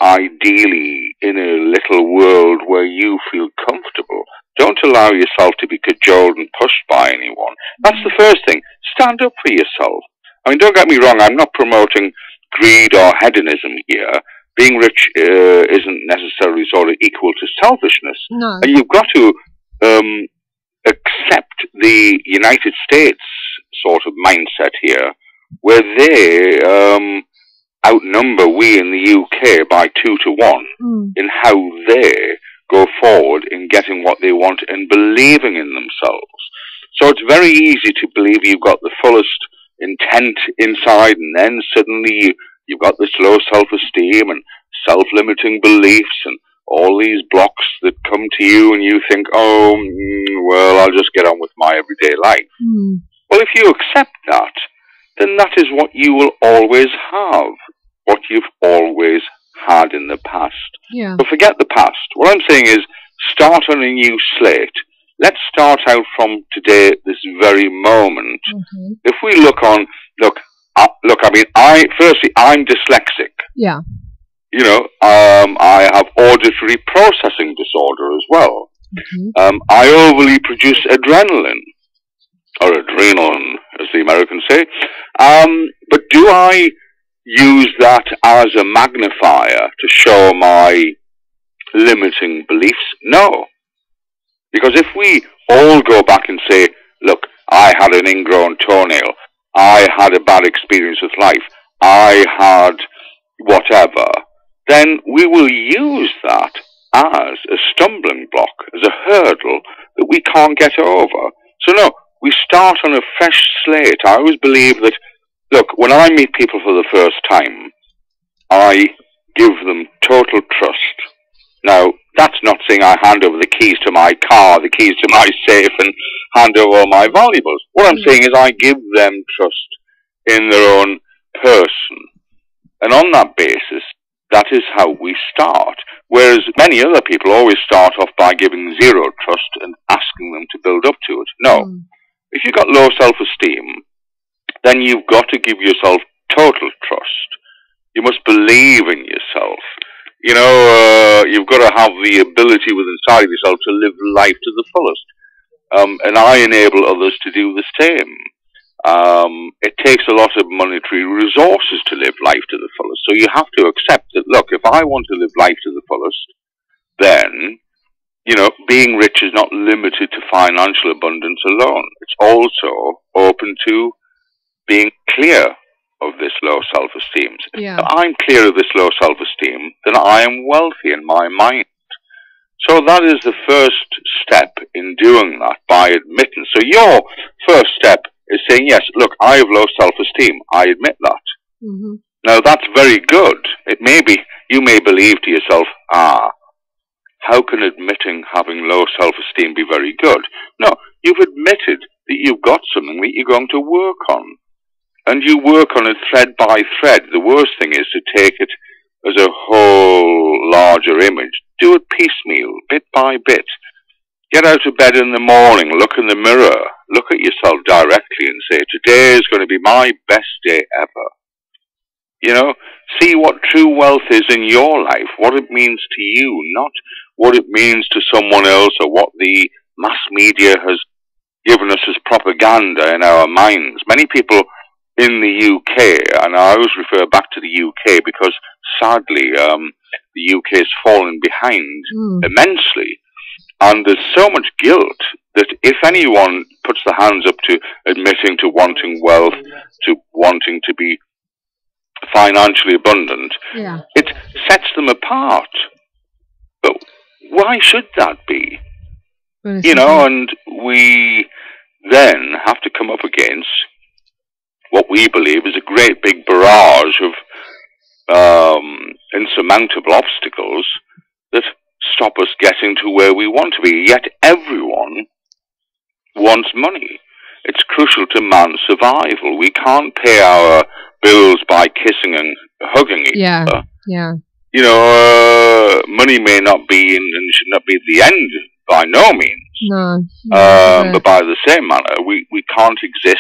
Speaker 7: ideally in a little world where you feel comfortable. Don't allow yourself to be cajoled and pushed by anyone. That's the first thing. Stand up for yourself. I mean, don't get me wrong, I'm not promoting greed or hedonism here. Being rich isn't necessarily sort of equal to selfishness.
Speaker 5: No.
Speaker 7: And you've got to accept the United States sort of mindset here, where they outnumber we in the UK by 2 to 1 in how they go forward in getting what they want and believing in themselves. So it's very easy to believe you've got the fullest intent inside, and then suddenly you've got this low self-esteem and self-limiting beliefs and all these blocks that come to you, and you think, well, I'll just get on with my everyday life. Well, if you accept that, then that is what you will always have, what you've always had in the past.
Speaker 5: Yeah.
Speaker 7: But forget the past. What I'm saying is, start on a new slate. Let's start out from today, this very moment. If we look, I mean, I'm dyslexic.
Speaker 5: Yeah.
Speaker 7: I have auditory processing disorder as well. I overly produce adrenaline, or adrenaline, as the Americans say. But do I use that as a magnifier to show my limiting beliefs? No. Because if we all go back and say, look, I had an ingrown toenail, I had a bad experience with life, I had whatever, then we will use that as a stumbling block, as a hurdle that we can't get over. So no, we start on a fresh slate. I always believe that, look, when I meet people for the first time, I give them total trust. Now, that's not saying I hand over the keys to my car, the keys to my safe, and hand over all my valuables. What I'm saying is I give them trust in their own person. And on that basis, that is how we start. Whereas many other people always start off by giving zero trust and asking them to build up to it. No. If you've got low self-esteem, then you've got to give yourself total trust. You must believe in yourself. You've got to have the ability within inside of yourself to live life to the fullest. And I enable others to do the same. It takes a lot of monetary resources to live life to the fullest. So you have to accept that, look, if I want to live life to the fullest, then, being rich is not limited to financial abundance alone. It's also open to being clear of this low self-esteem.
Speaker 5: Yeah.
Speaker 7: If I'm clear of this low self-esteem, then I am wealthy in my mind. So that is the first step in doing that, by admittance. So your first step is saying, yes, look, I have low self-esteem. I admit that. Now, that's very good. It may be, you may believe to yourself, how can admitting having low self-esteem be very good? No, you've admitted that you've got something that you're going to work on. And you work on it thread by thread. The worst thing is to take it as a whole larger image. Do it piecemeal, bit by bit. Get out of bed in the morning, look in the mirror, look at yourself directly and say, today is going to be my best day ever. See what true wealth is in your life, what it means to you, not what it means to someone else or what the mass media has given us as propaganda in our minds. Many people in the UK, and I always refer back to the UK because sadly the UK has fallen behind immensely, and there's so much guilt that if anyone puts their hands up to admitting to wanting wealth, to wanting to be financially abundant, it sets them apart. But why should that be? And we then have to come up against what we believe is a great big barrage of insurmountable obstacles that stop us getting to where we want to be. Yet everyone wants money. It's crucial to man's survival. We can't pay our bills by kissing and hugging each other.
Speaker 5: Yeah.
Speaker 7: You know, money may not be and should not be the end by no means.
Speaker 5: No.
Speaker 7: But by the same manner, we can't exist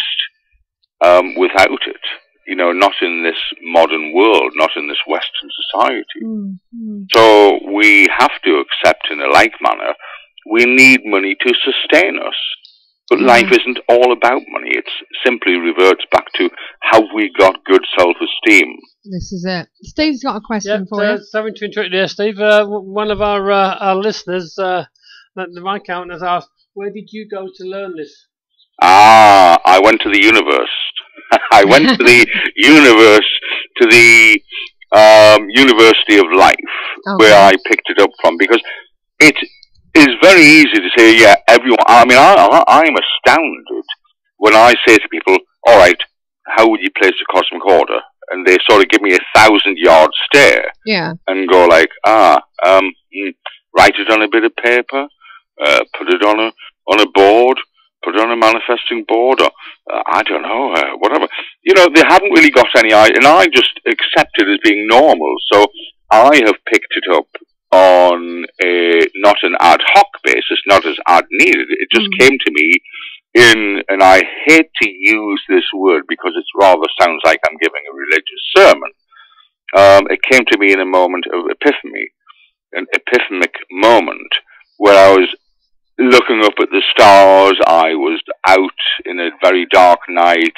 Speaker 7: without it. You know, not in this modern world, not in this Western society. So we have to accept in a like manner, we need money to sustain us. But life isn't all about money. It simply reverts back to, have we got good self-esteem?
Speaker 5: This is it. Steve's got a question for you.
Speaker 6: Sorry to interrupt you there, Steve. One of our listeners, my account, has asked, where did you go to learn this?
Speaker 7: I went to the universe. I went to the University of Life, where I picked it up from, because it is very easy to say, yeah, everyone. I mean, I'm astounded when I say to people, all right, how would you place a cosmic order? And they sort of give me 1,000-yard stare.
Speaker 5: Yeah.
Speaker 7: And go like, write it on a bit of paper, put it on a board, put it on a manifesting board, or I don't know, whatever. You know, they haven't really got any idea, and I just accept it as being normal. So I have picked it up on not an ad hoc basis, not as ad needed. It just came to me and I hate to use this word because it rather sounds like I'm giving a religious sermon. It came to me in a moment of epiphany, an epiphanic moment where I was looking up at the stars. I was out in a very dark night.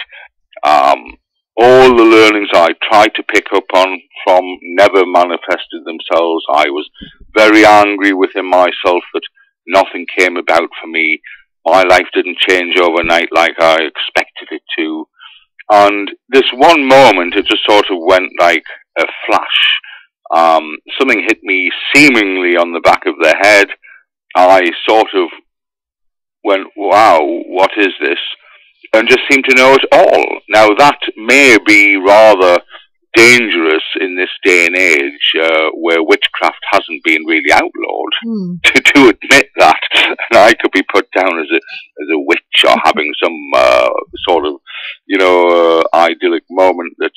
Speaker 7: All the learnings I tried to pick up on from never manifested themselves. I was very angry within myself that nothing came about for me. My life didn't change overnight like I expected it to. And this one moment, it just sort of went like a flash. Something hit me seemingly on the back of the head. I sort of went, wow, what is this? And just seemed to know it all. Now, that may be rather dangerous in this day and age where witchcraft hasn't been really outlawed, to admit that. And I could be put down as a witch or having some sort of, you know, idyllic moment that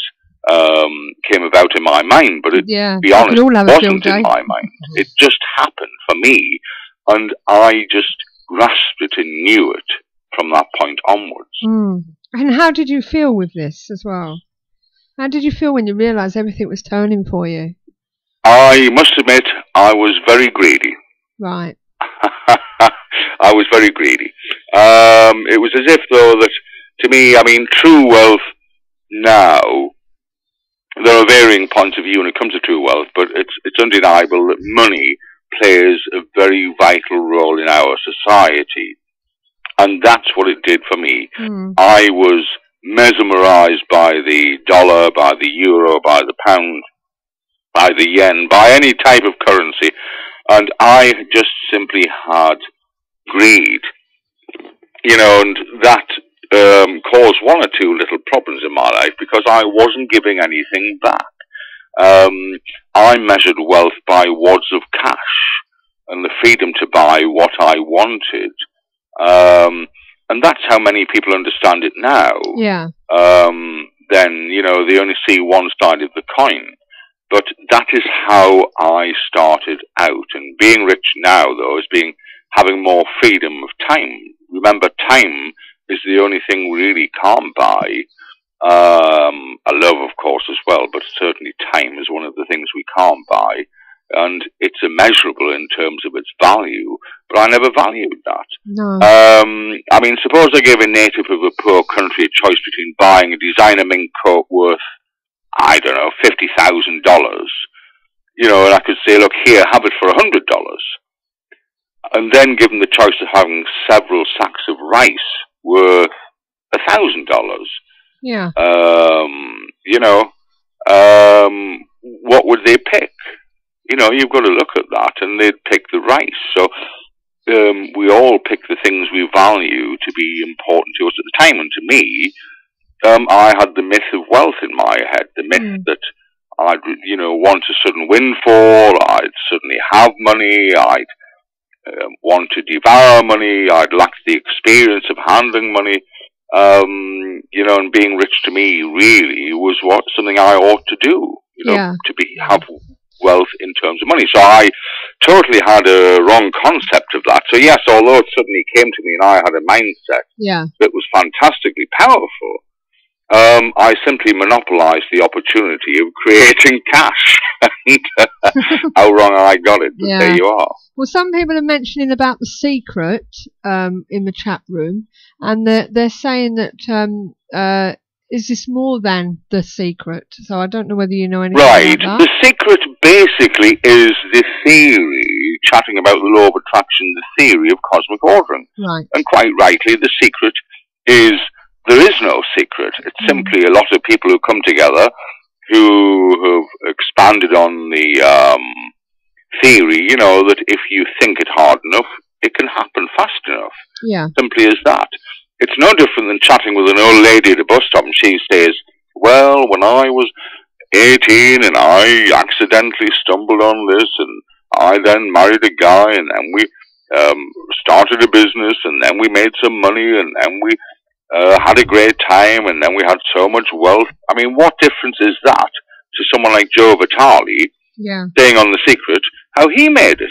Speaker 7: came about in my mind. But to be honest, it wasn't in my mind. It just happened for me, and I just grasped it and knew it from that point onwards.
Speaker 5: And how did you feel with this as well? How did you feel when you realised everything was turning for you?
Speaker 7: I must admit, I was very greedy.
Speaker 5: Right.
Speaker 7: I was very greedy. It was as if, though, that to me, I mean, true wealth now, there are varying points of view when it comes to true wealth, but it's undeniable that money plays a very vital role in our society. And that's what it did for me. I was mesmerized by the dollar, by the euro, by the pound, by the yen, by any type of currency. And I just simply had greed. You know, and that caused one or two little problems in my life because I wasn't giving anything back. I measured wealth by wads of cash and the freedom to buy what I wanted. And that's how many people understand it now.
Speaker 5: Yeah.
Speaker 7: Then, you know, they only see one side of the coin. But that is how I started out. And being rich now, though, is having more freedom of time. Remember, time is the only thing we really can't buy. Love, of course, as well, but certainly time is one of the things we can't buy. And it's immeasurable in terms of its value, but I never valued that.
Speaker 5: No.
Speaker 7: I mean, suppose I gave a native of a poor country a choice between buying a designer mink coat worth, I don't know, $50,000, you know, and I could say, look, here, have it for $100. And then give them the choice of having several sacks of rice worth $1,000.
Speaker 5: Yeah.
Speaker 7: You know, what would they pick? You know, you've got to look at that, and they'd pick the rice. So we all pick the things we value to be important to us at the time. And to me, I had the myth of wealth in my head, the myth that I'd, you know, want a sudden windfall, I'd suddenly have money, I'd want to devour money, I'd lack the experience of handling money. You know, and being rich to me really was something I ought to do. You know,
Speaker 5: Yeah.
Speaker 7: have wealth in terms of money. So I totally had a wrong concept of that. So yes, although it suddenly came to me and I had a mindset that was fantastically powerful, I simply monopolized the opportunity of creating cash. And how wrong I got it, but there you are.
Speaker 5: Well, some people are mentioning about The Secret in the chat room, and they're saying that is this more than The Secret? So I don't know whether you know anything about that.
Speaker 7: The Secret basically is the theory, chatting about the law of attraction, the theory of cosmic ordering.
Speaker 5: Right.
Speaker 7: And quite rightly, The Secret is, there is no secret. It's simply a lot of people who come together who have expanded on the theory, you know, that if you think it hard enough, it can happen fast enough.
Speaker 5: Yeah.
Speaker 7: Simply as that. It's no different than chatting with an old lady at a bus stop and she says, well, when I was 18 and I accidentally stumbled on this and I then married a guy and then we started a business and then we made some money and then we had a great time and then we had so much wealth. I mean, what difference is that to someone like Joe Vitale saying on The Secret how he made it?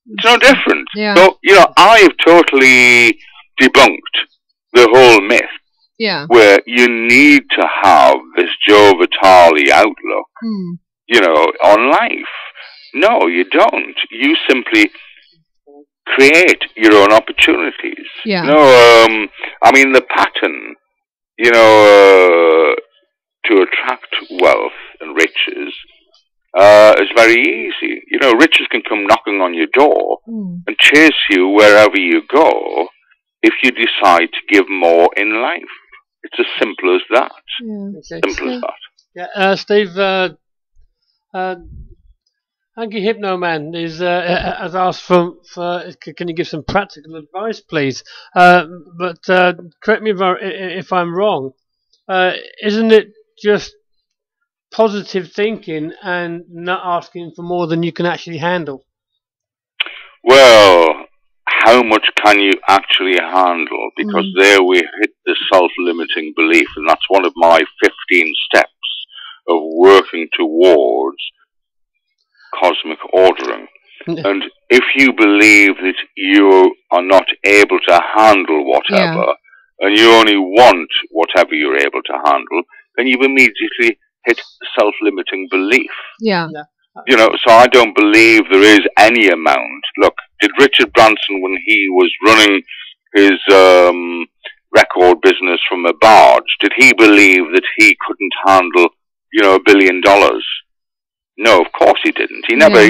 Speaker 7: It's no different.
Speaker 5: Yeah.
Speaker 7: So, you know, I've totally debunked the whole myth where you need to have this Joe Vitale outlook, you know, on life. No, you don't. You simply create your own opportunities.
Speaker 5: Yeah.
Speaker 7: You know, I mean, the pattern, you know, to attract wealth and riches is very easy. You know, riches can come knocking on your door and chase you wherever you go if you decide to give more in life. It's as simple as that.
Speaker 5: Yeah.
Speaker 7: Simple as that.
Speaker 6: Yeah, Steve, Hanky Hypno Man has asked for can you give some practical advice, please? But correct me if I'm wrong. Isn't it just positive thinking and not asking for more than you can actually handle?
Speaker 7: Well, how much can you actually handle? Because there we hit the self-limiting belief, and that's one of my 15 steps of working towards cosmic ordering. And if you believe that you are not able to handle whatever, and you only want whatever you're able to handle, then you immediately hit self-limiting belief.
Speaker 5: Yeah.
Speaker 7: You know, so I don't believe there is any amount. Look, did Richard Branson, when he was running his record business from a barge, did he believe that he couldn't handle, you know, $1 billion? No, of course he didn't. He never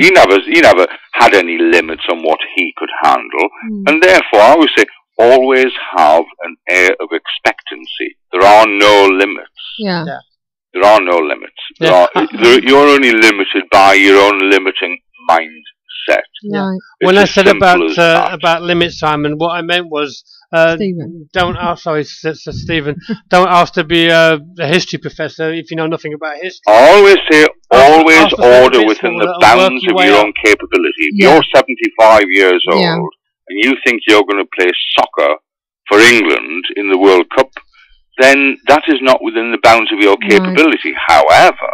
Speaker 7: had any limits on what he could handle. And therefore, I always say, always have an air of expectancy. There are no limits.
Speaker 5: Yeah.
Speaker 7: There are no limits. You're only limited by your own limiting mindset.
Speaker 5: Right.
Speaker 6: When I said about limits, Simon, what I meant was
Speaker 5: Stephen.
Speaker 6: Don't ask. Sorry, Stephen. Don't ask to be a history professor if you know nothing about history.
Speaker 7: I always say, always order within the bounds of your own capability. If you're 75 years old and you think you're going to play soccer for England in the World Cup, then that is not within the bounds of your capability. However,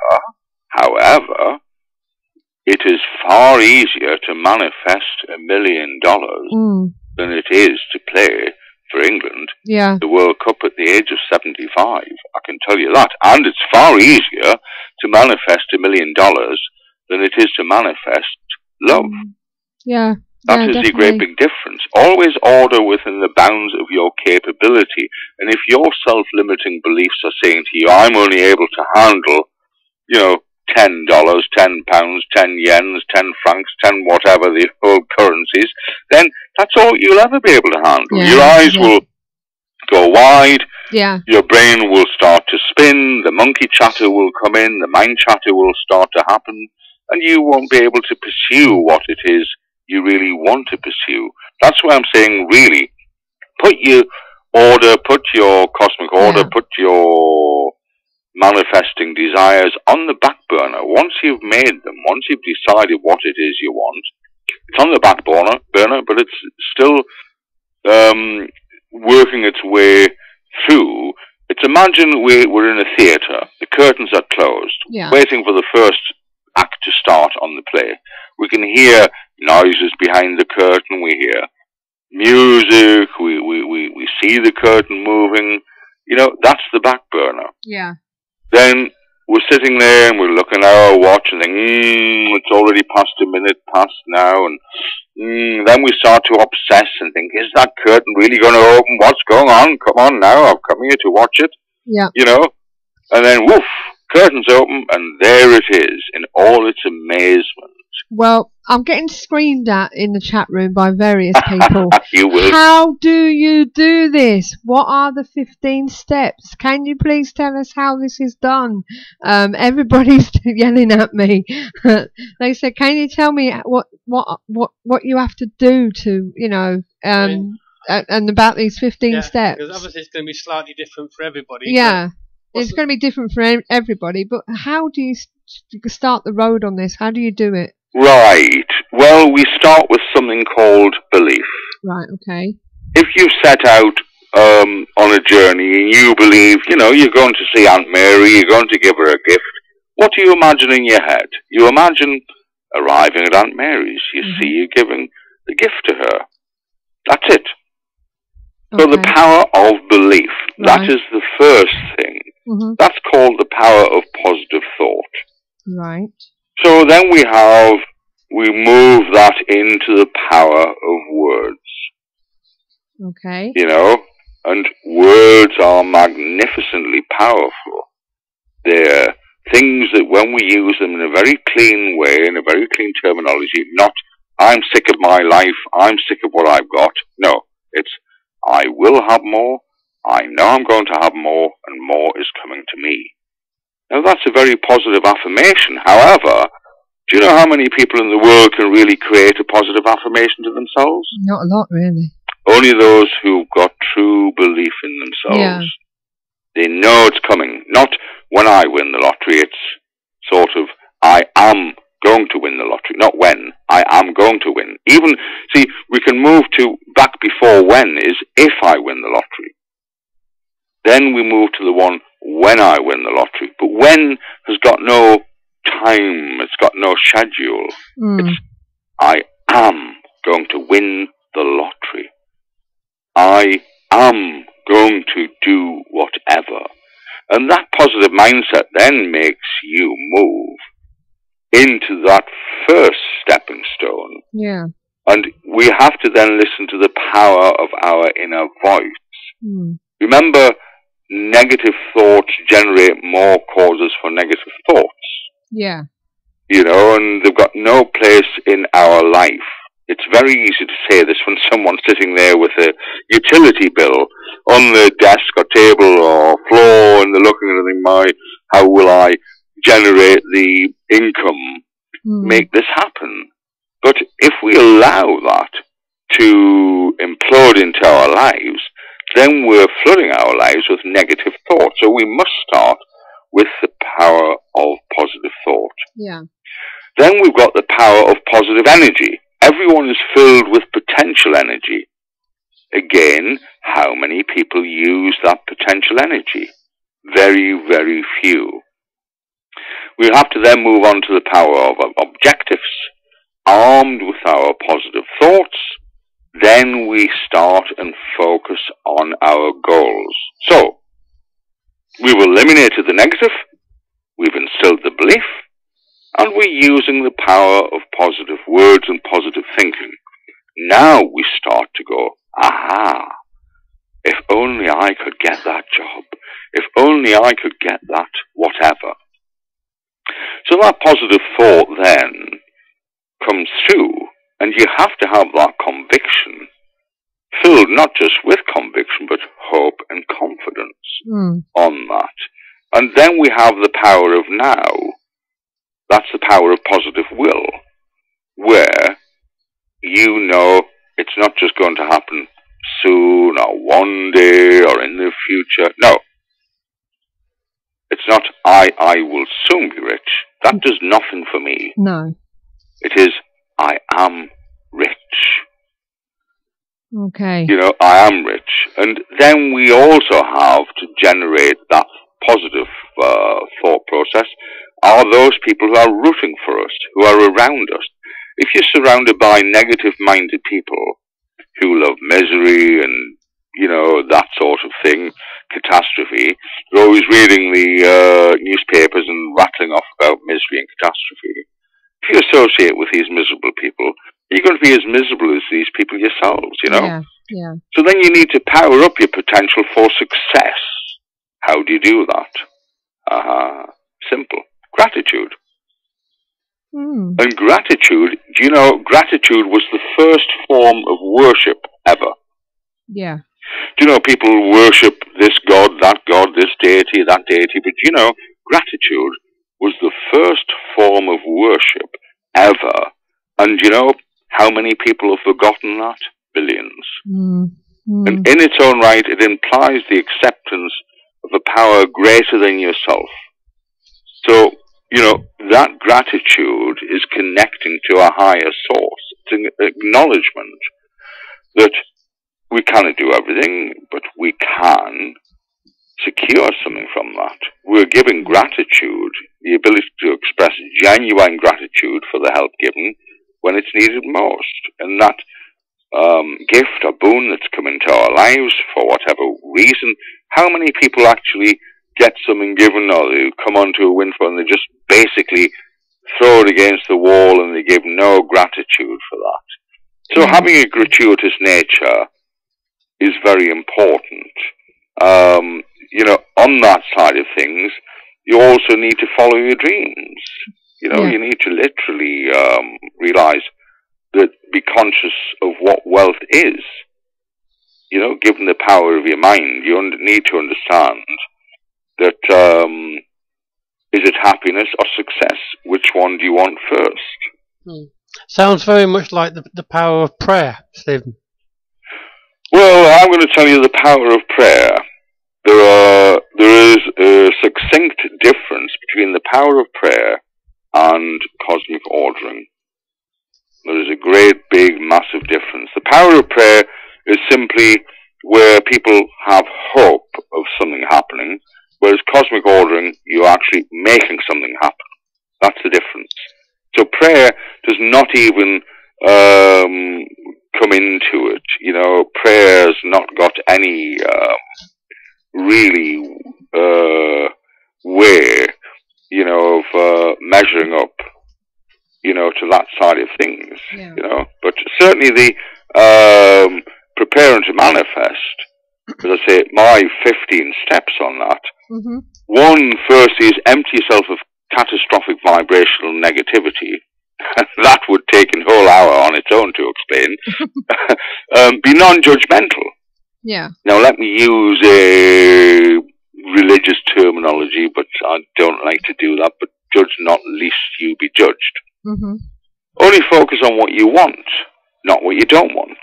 Speaker 7: it is far easier to manifest $1 million than it is to play for England the World Cup at the age of 75. I can tell you that. And it's far easier to manifest $1 million than it is to manifest love.
Speaker 5: Yeah.
Speaker 7: That is the great big difference. Always order within the bounds of your capability. And if your self-limiting beliefs are saying to you, I'm only able to handle, you know, $10, £10, 10 yens, 10 francs, 10 whatever the old currencies, then that's all you'll ever be able to handle.
Speaker 5: Yeah,
Speaker 7: your eyes will go wide.
Speaker 5: Yeah.
Speaker 7: Your brain will start to spin. The monkey chatter will come in. The mind chatter will start to happen. And you won't be able to pursue what it is you really want to pursue. That's why I'm saying, really, put your order, put your cosmic order, put your manifesting desires on the back burner. Once you've made them, once you've decided what it is you want, it's on the back burner, but it's still working its way through. It's imagine we're in a theatre. The curtains are closed, waiting for the first act to start on the play. We can hear noises behind the curtain. We hear music. We see the curtain moving. You know, that's the back burner.
Speaker 5: Yeah.
Speaker 7: Then we're sitting there and we're looking at our watch and thinking, it's already past a minute past now. And then we start to obsess and think, is that curtain really going to open? What's going on? Come on now, I've come here to watch it.
Speaker 5: Yeah.
Speaker 7: You know? And then, woof, curtains open and there it is in all its amazement.
Speaker 5: Well, I'm getting screamed at in the chat room by various people.
Speaker 7: You will.
Speaker 5: How do you do this? What are the 15 steps? Can you please tell us how this is done? Everybody's yelling at me. They said, can you tell me what you have to do to, you know, and about these 15 steps?
Speaker 6: Because obviously it's going to be slightly different for everybody.
Speaker 5: Yeah, it's going to be different for everybody. But how do you start the road on this? How do you do it?
Speaker 7: Right. Well, we start with something called belief.
Speaker 5: Right, okay.
Speaker 7: If you set out on a journey and you believe, you know, you're going to see Aunt Mary, you're going to give her a gift, what do you imagine in your head? You imagine arriving at Aunt Mary's. You see you giving the gift to her. That's it.
Speaker 5: Okay.
Speaker 7: So the power of belief, that is the first thing. That's called the power of positive thought.
Speaker 5: Right.
Speaker 7: So then we move that into the power of words.
Speaker 5: Okay.
Speaker 7: You know, and words are magnificently powerful. They're things that when we use them in a very clean way, in a very clean terminology, not, I'm sick of my life, I'm sick of what I've got. No, it's, I will have more, I know I'm going to have more, and more is coming to me. Now, that's a very positive affirmation. However, do you know how many people in the world can really create a positive affirmation to themselves?
Speaker 5: Not a lot, really.
Speaker 7: Only those who've got true belief in themselves. They know it's coming. Not when I win the lottery. It's sort of, I am going to win the lottery. Not when. I am going to win. Even, see, we can move to back before when is if I win the lottery. Then we move to the one when I win the lottery. But when has got no time. It's got no schedule. It's, I am going to win the lottery. I am going to do whatever. And that positive mindset then makes you move into that first stepping stone.
Speaker 5: Yeah.
Speaker 7: And we have to then listen to the power of our inner voice. Remember, negative thoughts generate more causes for negative thoughts.
Speaker 5: Yeah.
Speaker 7: You know, and they've got no place in our life. It's very easy to say this when someone's sitting there with a utility bill on the desk or table or floor and they're looking at it and thinking, how will I generate the income, make this happen? But if we allow that to implode into our lives, then we're flooding our lives with negative thoughts. So we must start with the power of positive thought.
Speaker 5: Yeah.
Speaker 7: Then we've got the power of positive energy. Everyone is filled with potential energy. Again, how many people use that potential energy? Very, very few. We have to then move on to the power of objectives. Armed with our positive thoughts, then we start and focus on our goals. So, we've eliminated the negative, we've instilled the belief, and we're using the power of positive words and positive thinking. Now we start to go, aha, if only I could get that job, if only I could get that whatever. So that positive thought then comes through, and you have to have that conviction, filled not just with conviction, but hope and confidence on that. And then we have the power of now. That's the power of positive will, where you know it's not just going to happen soon or one day or in the future. No. It's not, I will soon be rich. That does nothing for me.
Speaker 5: No.
Speaker 7: It is, I am rich.
Speaker 5: Okay.
Speaker 7: You know, I am rich. And then we also have to generate that positive thought process are those people who are rooting for us, who are around us. If you're surrounded by negative-minded people who love misery and, you know, that sort of thing, catastrophe, they're always reading the newspapers and rattling off about misery and catastrophe. If you associate with these miserable people, you're going to be as miserable as these people yourselves, you know?
Speaker 5: Yeah, yeah.
Speaker 7: So then you need to power up your potential for success. How do you do that? Simple. Gratitude. And gratitude, do you know, gratitude was the first form of worship ever.
Speaker 5: Yeah.
Speaker 7: Do you know, people worship this god, this deity, that deity, but you know, gratitude was the first form of worship ever. And you know, how many people have forgotten that? Billions. And in its own right, it implies the acceptance of a power greater than yourself. So, you know, that gratitude is connecting to a higher source. It's an acknowledgement that we cannot do everything, but we can secure something from that. We're giving gratitude, the ability to express genuine gratitude for the help given when it's needed most. And that gift or boon that's come into our lives for whatever reason, how many people actually get something given, or they come onto a windfall and they just basically throw it against the wall and they give no gratitude for that. So having a gratuitous nature is very important. You know, on that side of things, you also need to follow your dreams. You know, you need to literally realize that, be conscious of what wealth is. You know, given the power of your mind, you need to understand that, is it happiness or success? Which one do you want first?
Speaker 6: Sounds very much like the power of prayer, Stephen.
Speaker 7: Well, I'm going to tell you the power of prayer. There is a succinct difference between the power of prayer and cosmic ordering. There is a great, big, massive difference. The power of prayer is simply where people have hope of something happening, whereas cosmic ordering, you're actually making something happen. That's the difference. So prayer does not even come into it. You know, prayer's not got any really way, you know, of measuring up, you know, to that side of things. You know, but certainly the preparing to manifest, as I say, my 15 steps on that. One, firstly, is empty yourself of catastrophic vibrational negativity. That would take a whole hour on its own to explain. Be non-judgmental.
Speaker 5: Yeah.
Speaker 7: Now, let me use a religious terminology, but I don't like to do that. But judge not, lest you be judged. Only focus on what you want, not what you don't want.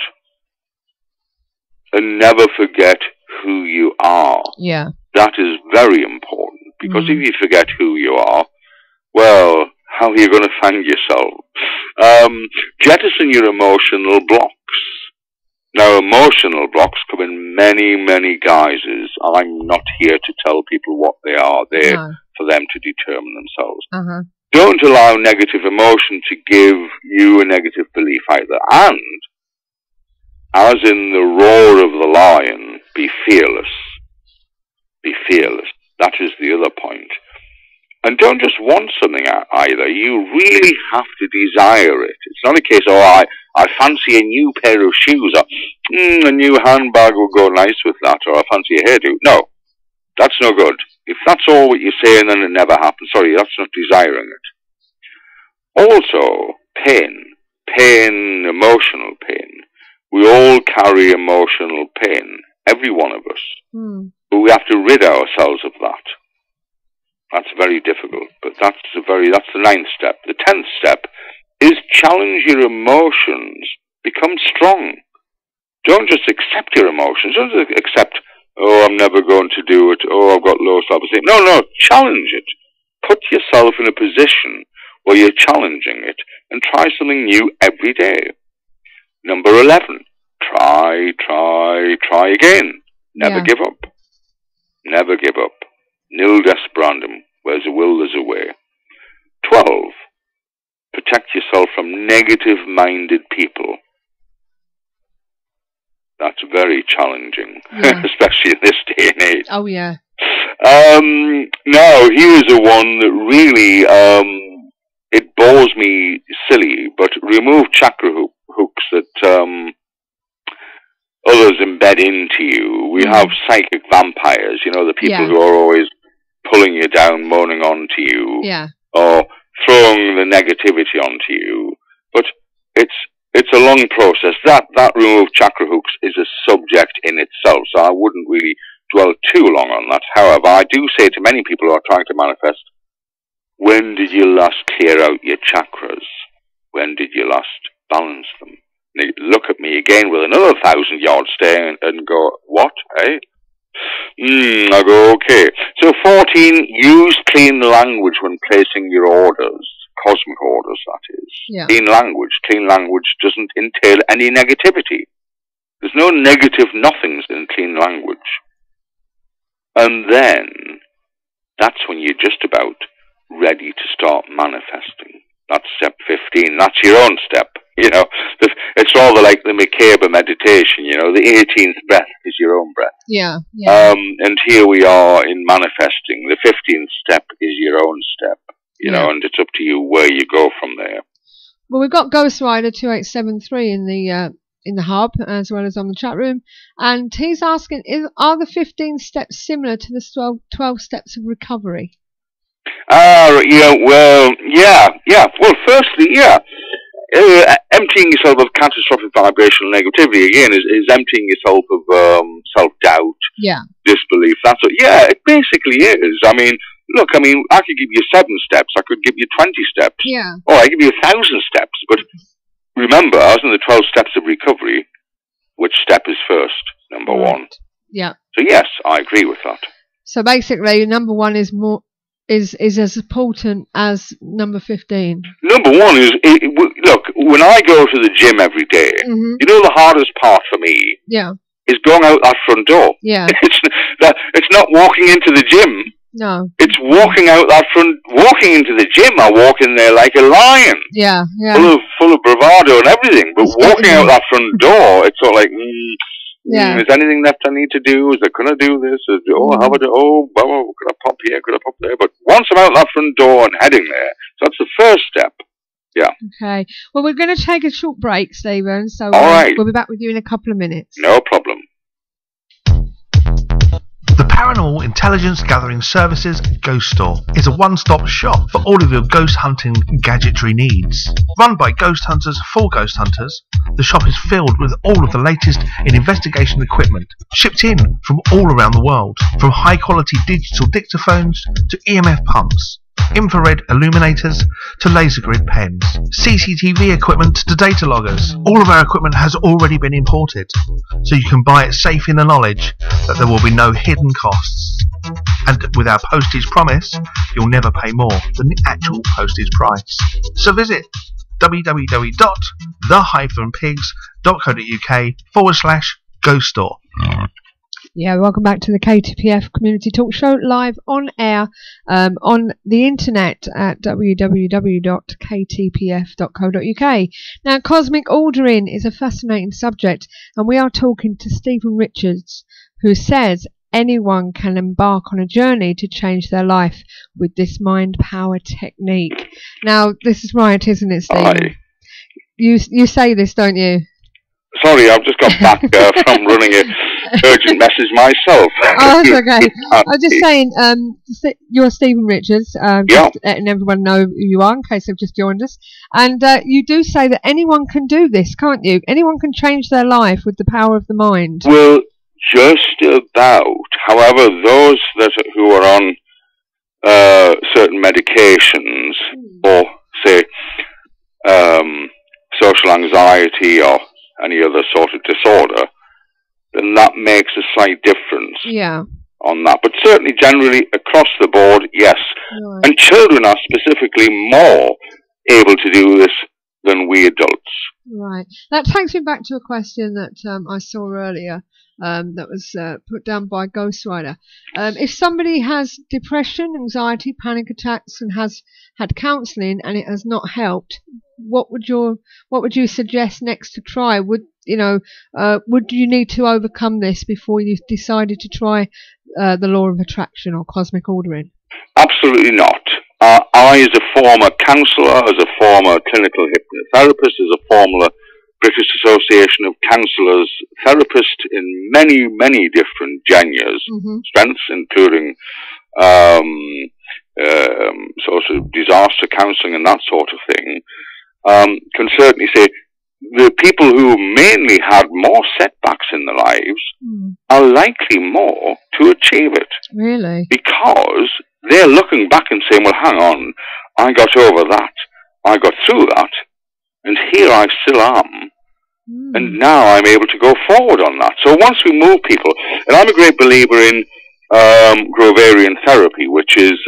Speaker 7: And never forget who you are.
Speaker 5: Yeah.
Speaker 7: That is very important, because if you forget who you are, well, how are you going to find yourself? Jettison your emotional blocks. Now, emotional blocks come in many, many guises. I'm not here to tell people what they are. They're for them to determine themselves. Don't allow negative emotion to give you a negative belief either. And, as in the roar of the lion, be fearless. Be fearless. That is the other point. And don't just want something either. You really have to desire it. It's not a case, oh, I fancy a new pair of shoes, or a new handbag will go nice with that, or I fancy a hairdo. No, that's no good. If that's all what you're saying, then it never happens. Sorry, that's not desiring it. Also, pain, emotional pain. We all carry emotional pain, every one of us. But we have to rid ourselves of that. That's very difficult, but that's the 9th step. The 10th step is challenge your emotions. Become strong. Don't just accept your emotions. Don't just accept, oh, I'm never going to do it. Oh, I've got low self-esteem. No, challenge it. Put yourself in a position where you're challenging it and try something new every day. Number 11, try again. Never give up. Never give up. Nil desperandum. Where's a will, there's a way. 12. Protect yourself from negative-minded people. That's very challenging, especially in this day and age.
Speaker 5: Oh, yeah.
Speaker 7: Now, here's a one that really, it bores me silly, but remove chakra hooks that others embed into you. We have psychic vampires, you know, the people who are always pulling you down, moaning onto you, or throwing the negativity onto you. But it's a long process. That remove chakra hooks is a subject in itself, so I wouldn't really dwell too long on that. However, I do say to many people who are trying to manifest, when did you last clear out your chakras? When did you last balance them? And they look at me again with another 1,000-yard stare and go, what, eh? I go, okay. So 14, use clean language when placing your orders. Cosmic orders, that is.
Speaker 5: Yeah.
Speaker 7: Clean language. Clean language doesn't entail any negativity. There's no negative nothings in clean language. And then, that's when you're just about ready to start manifesting. That's step 15. That's your own step. You know, it's rather like the Macabre meditation, you know, the 18th breath is your own breath.
Speaker 5: Yeah.
Speaker 7: And here we are in manifesting. The 15th step is your own step, you know, and it's up to you where you go from there.
Speaker 5: Well, we've got Ghost Rider 2873 in the hub, as well as on the chat room, and he's asking, are the 15 steps similar to the 12 steps of recovery?
Speaker 7: Well, firstly, emptying yourself of catastrophic vibrational negativity, again, is emptying yourself of self-doubt, disbelief, that's what, it basically is. I mean, look, I could give you 7 steps, I could give you 20 steps, or I give you 1,000 steps, but remember, as in the 12 steps of recovery, which step is first? Number 1.
Speaker 5: Yeah.
Speaker 7: So yes, I agree with that.
Speaker 5: So basically, number 1 is more is as important as number 15. Number
Speaker 7: 1 is look. When I go to the gym every day, you know the hardest part for me is going out that front door. Yeah. It's not walking into the gym.
Speaker 5: No.
Speaker 7: It's walking out that front, walking into the gym. I walk in there like a lion.
Speaker 5: Yeah.
Speaker 7: Full of bravado and everything. But walking out that front door, it's sort of like, is anything left I need to do? Is I gonna do this? How about could I pop here? Could I pop there? But once I'm out that front door and heading there, so that's the first step. Yeah.
Speaker 5: Okay. Well, we're going to take a short break, Stephen. So we'll be back with you in a couple of minutes.
Speaker 7: No problem.
Speaker 8: The Paranormal Intelligence Gathering Services Ghost Store is a one-stop shop for all of your ghost hunting gadgetry needs. Run by ghost hunters for ghost hunters, the shop is filled with all of the latest in investigation equipment, shipped in from all around the world, from high-quality digital dictaphones to EMF pumps, infrared illuminators to laser grid pens, CCTV equipment to data loggers. All of our equipment has already been imported, so you can buy it safe in the knowledge that there will be no hidden costs. And with our postage promise, you'll never pay more than the actual postage price. So visit www.the-pigs.co.uk/ghost store.
Speaker 5: Yeah, welcome back to the KTPF Community Talk Show, live on air on the internet at www.ktpf.co.uk. Now, cosmic ordering is a fascinating subject, and we are talking to Stephen Richards, who says anyone can embark on a journey to change their life with this mind power technique. Now, this is right, isn't it, Stephen? You say this, don't you?
Speaker 7: Sorry, I've just got back from running an urgent message myself.
Speaker 5: Oh, that's okay. I was just saying, you're Stephen Richards, just letting everyone know who you are in case they've just joined us. And you do say that anyone can do this, can't you? Anyone can change their life with the power of the mind.
Speaker 7: Well, just about. However, those who are on certain medications, or say social anxiety or any other sort of disorder, then that makes a slight difference on that. But certainly, generally, across the board, yes. Right. And children are specifically more able to do this than we adults.
Speaker 5: Right. That takes me back to a question that I saw earlier that was put down by Ghostwriter. If somebody has depression, anxiety, panic attacks and has had counselling and it has not helped, what would you suggest next to try? Would you need to overcome this before you decided to try the law of attraction or cosmic ordering?
Speaker 7: Absolutely not. I, as a former counsellor, as a former clinical hypnotherapist, as a former British Association of Counsellors therapist in many, many different genres, strengths, including sort of disaster counselling and that sort of thing, can certainly say the people who mainly had more setbacks in their lives are likely more to achieve it.
Speaker 5: Really?
Speaker 7: Because they're looking back and saying, well, hang on, I got over that, I got through that, and here I still am, and now I'm able to go forward on that. So once we move people, and I'm a great believer in Groverian therapy, which is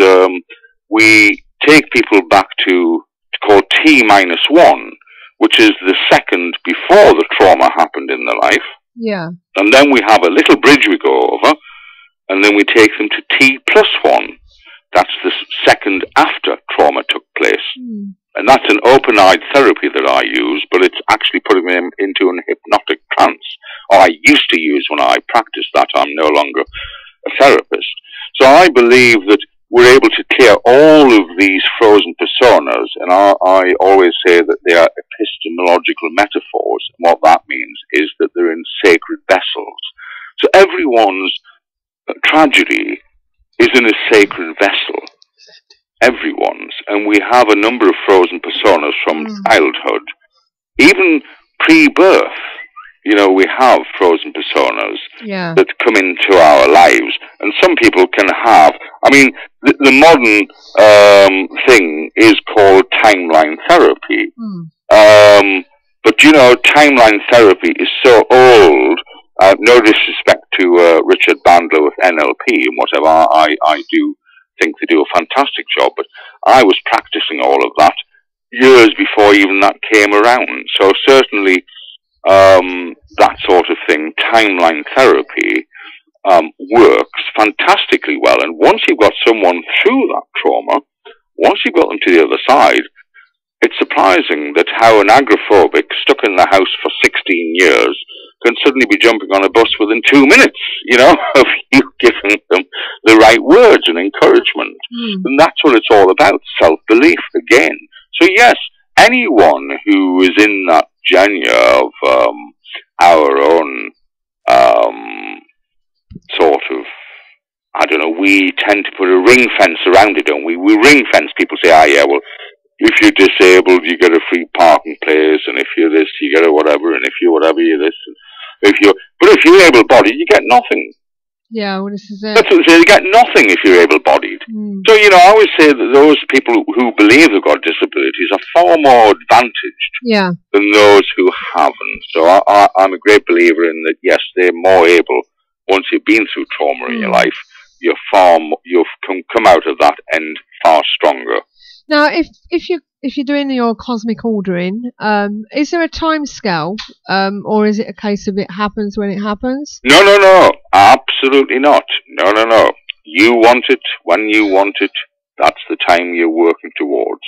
Speaker 7: we take people back to called T-1, which is the second before the trauma happened in their life.
Speaker 5: Yeah.
Speaker 7: And then we have a little bridge we go over, and then we take them to T+1. That's the second after trauma took place. And that's an open-eyed therapy that I use, but it's actually putting them into an hypnotic trance. Or I used to use when I practiced that. I'm no longer a therapist. So I believe that we're able to clear all of these frozen personas, and I always say that they are epistemological metaphors. And what that means is that they're in sacred vessels. So everyone's tragedy is in a sacred vessel. Everyone's. And we have a number of frozen personas from childhood. Even pre-birth, we have frozen personas that come into our lives. And some people can have, the modern thing is called timeline therapy. But timeline therapy is so old. No disrespect to Richard Bandler with NLP and whatever. I do think they do a fantastic job, but I was practicing all of that years before even that came around. So certainly that sort of thing, timeline therapy, works fantastically well. And once you've got someone through that trauma, once you've got them to the other side, it's surprising that how an agoraphobic stuck in the house for 16 years can suddenly be jumping on a bus within 2 minutes, of you giving them the right words and encouragement. And that's what it's all about, self-belief again. So yes, anyone who is in that genre of our own sort of, we tend to put a ring fence around it, don't we? We ring fence. People say, if you're disabled, you get a free parking place, and if you're this, you get a whatever, and if you're whatever, you're this. But if you're able-bodied, you get nothing.
Speaker 5: Yeah, well, this is it.
Speaker 7: That's what they say, you get nothing if you're able-bodied. So, I always say that those people who believe they've got disabilities are far more advantaged than those who haven't. So I'm a great believer in that, yes, they're more able, once you've been through trauma in your life, you've come out of that end far stronger.
Speaker 5: Now, if you're doing your cosmic ordering, is there a time scale, or is it a case of it happens when it happens?
Speaker 7: No, absolutely not. No. You want it when you want it. That's the time you're working towards.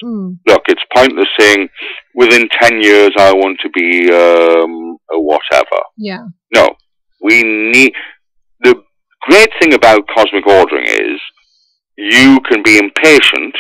Speaker 7: Look, it's pointless saying within 10 years I want to be a whatever.
Speaker 5: Yeah.
Speaker 7: No, the great thing about cosmic ordering is you can be impatient.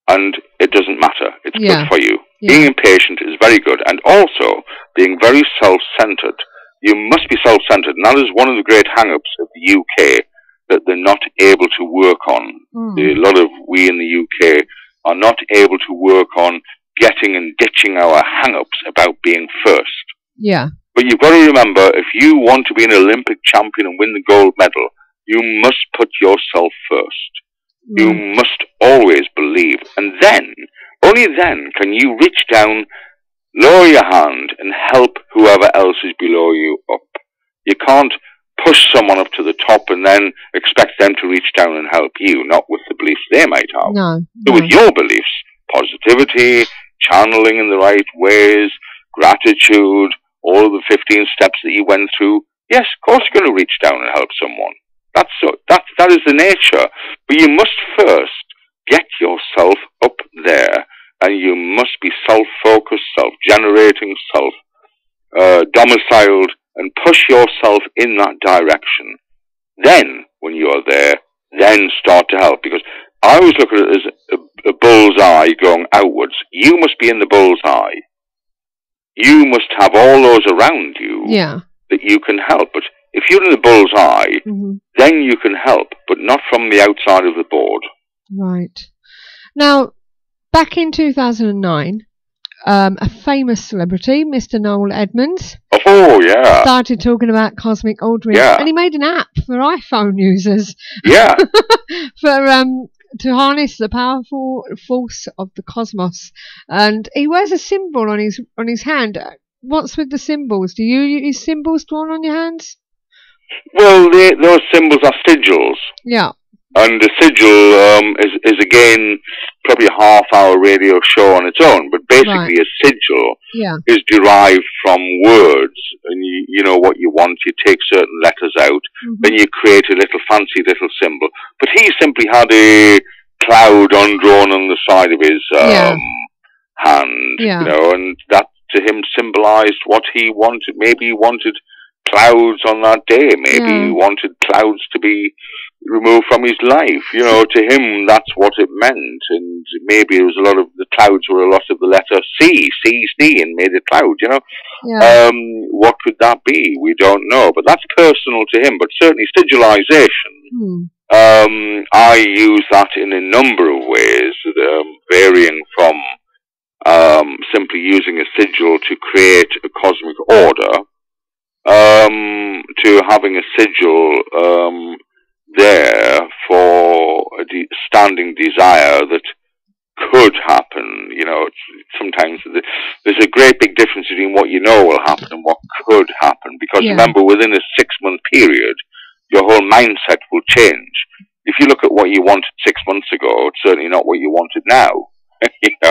Speaker 7: And it doesn't matter. It's good for you. Being impatient is very good. And also, being very self-centered. You must be self-centered. And that is one of the great hang-ups of the UK that they're not able to work on. A lot of we in the UK are not able to work on getting and ditching our hang-ups about being first.
Speaker 5: Yeah.
Speaker 7: But you've got to remember, if you want to be an Olympic champion and win the gold medal, you must put yourself first. You must always believe. And then, only then, can you reach down, lower your hand, and help whoever else is below you up. You can't push someone up to the top and then expect them to reach down and help you, not with the beliefs they might have.
Speaker 5: No.
Speaker 7: So with your beliefs, positivity, channeling in the right ways, gratitude, all of the 15 steps that you went through, yes, of course you're going to reach down and help someone. That is the nature. But you must first get yourself up there, and you must be self-focused, self-generating, self-domiciled, and push yourself in that direction. Then, when you're there, then start to help. Because I always look at it as a bullseye going outwards. You must be in the bullseye. You must have all those around you that you can help. But if you're in the bullseye, then you can help, but not from the outside of the board.
Speaker 5: Right. Now, back in 2009, a famous celebrity, Mr. Noel Edmonds, started talking about cosmic ordering, and he made an app for iPhone users.
Speaker 7: Yeah.
Speaker 5: To harness the powerful force of the cosmos, and he wears a symbol on his hand. What's with the symbols? Do you use symbols drawn on your hands?
Speaker 7: Well, those symbols are sigils.
Speaker 5: Yeah.
Speaker 7: And the sigil is again probably a half-hour radio show on its own. But basically, a sigil is derived from words, and you know what you want. You take certain letters out, then you create a little fancy little symbol. But he simply had a cloud undrawn on the side of his hand, you know, and that to him symbolized what he wanted. Maybe he wanted clouds on that day. Maybe he wanted clouds to be removed from his life. You know, to him, that's what it meant. And maybe it was a lot of the clouds were a lot of the letter C, and made it cloud, you know. What could that be? We don't know. But that's personal to him. But certainly sigilization, I use that in a number of ways, varying from simply using a sigil to create a cosmic order, to having a sigil there for a standing desire that could happen. You know, sometimes there's a great big difference between what you know will happen and what could happen. Because remember, within a 6-month period, your whole mindset will change. If you look at what you wanted 6 months ago, it's certainly not what you wanted now. You know?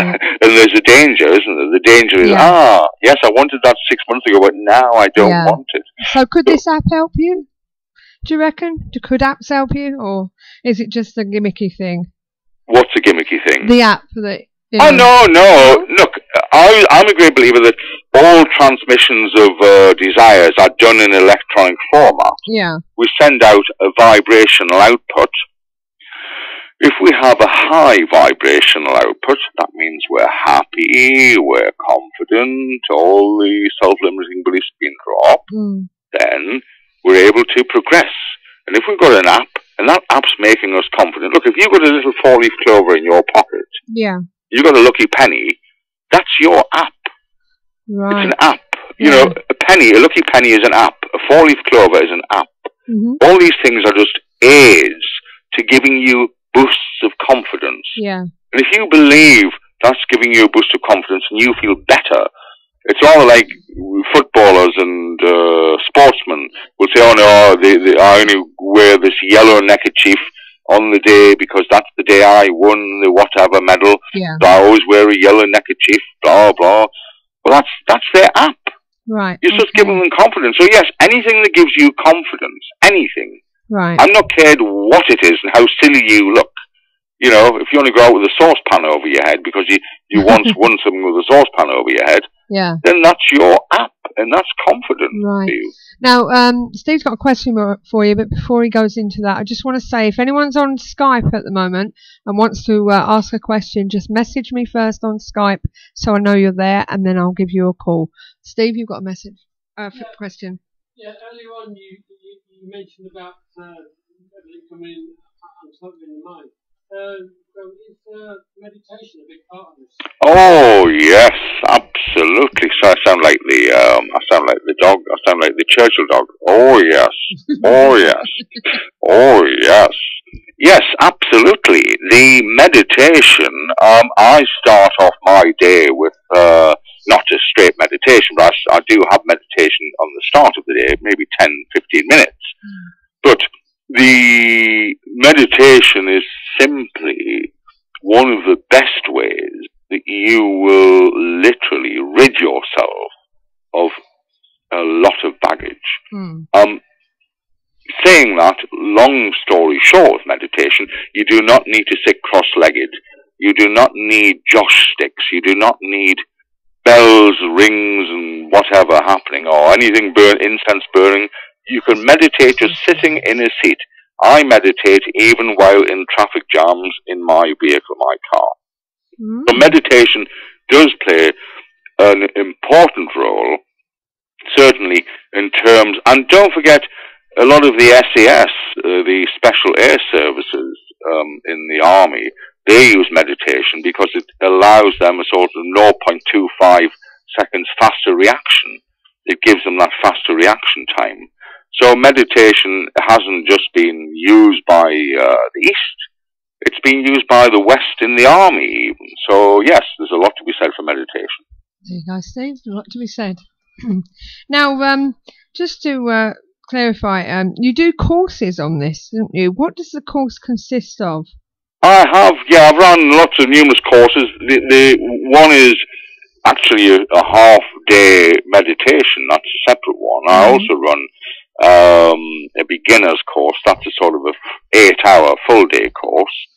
Speaker 7: And there's a danger, isn't there? The danger is, yes, I wanted that 6 months ago, but now I don't want it.
Speaker 5: So could this app help you? Do you reckon? Could apps help you, or is it just a gimmicky thing?
Speaker 7: What's a gimmicky thing?
Speaker 5: The app that...
Speaker 7: Oh, no. Look, I'm a great believer that all transmissions of desires are done in electronic format.
Speaker 5: Yeah.
Speaker 7: We send out a vibrational output. If we have a high vibrational output, that means we're happy, we're confident, all the self-limiting beliefs have been dropped, then we're able to progress. And if we've got an app, and that app's making us confident, look, if you've got a little 4-leaf clover in your pocket, you've got a lucky penny, that's your app.
Speaker 5: Right.
Speaker 7: It's an app. You know, a lucky penny is an app. A 4-leaf clover is an app. All these things are just aids to giving you boosts of confidence.
Speaker 5: Yeah.
Speaker 7: And if you believe that's giving you a boost of confidence and you feel better, it's all like footballers and sportsmen will say, oh no, I only wear this yellow neckerchief on the day because that's the day I won the whatever medal.
Speaker 5: Yeah.
Speaker 7: So I always wear a yellow neckerchief, blah, blah. Well, that's their app.
Speaker 5: Right.
Speaker 7: You're just giving them confidence. So yes, anything that gives you confidence, anything.
Speaker 5: Right.
Speaker 7: I'm not cared what it is and how silly you look. You know, if you only go out with a saucepan over your head because you once won something with a saucepan over your head, then that's your app, and that's confident to you.
Speaker 5: Now, Steve's got a question for you, but before he goes into that, I just want to say, if anyone's on Skype at the moment and wants to ask a question, just message me first on Skype so I know you're there, and then I'll give you a call. Steve, you've got a message, question.
Speaker 6: Yeah, earlier on you mentioned about everything coming in and something in the mind. Is meditation a big part of this?
Speaker 7: Oh yes, absolutely. So I sound like the dog. I sound like the Churchill dog. Oh yes, oh yes, oh yes, yes, absolutely. The meditation. I start off my day with not just straight meditation, but I do have meditation on the start of the day, maybe 10, 15 minutes. But the meditation is simply one of the best ways that you will literally rid yourself of a lot of baggage. Saying that, long story short with meditation, you do not need to sit cross-legged. You do not need joss sticks. You do not need bells, rings, and whatever happening, or anything incense burning. You can meditate just sitting in a seat. I meditate even while in traffic jams in my vehicle, my car. So meditation does play an important role, certainly in terms, and don't forget, a lot of the SAS, the Special Air Services in the Army, they use meditation because it allows them a sort of 0.25 seconds faster reaction. It gives them that faster reaction time. So meditation hasn't just been used by the East. It's been used by the West in the Army even. So yes, there's a lot to be said for meditation.
Speaker 5: There you go, Steve. A lot to be said. Now, just to clarify, you do courses on this, don't you? What does the course consist of?
Speaker 7: I have, yeah, I've run lots of numerous courses. The one is actually a half-day meditation. That's a separate one. I also run a beginner's course. That's a sort of a 8-hour full-day course.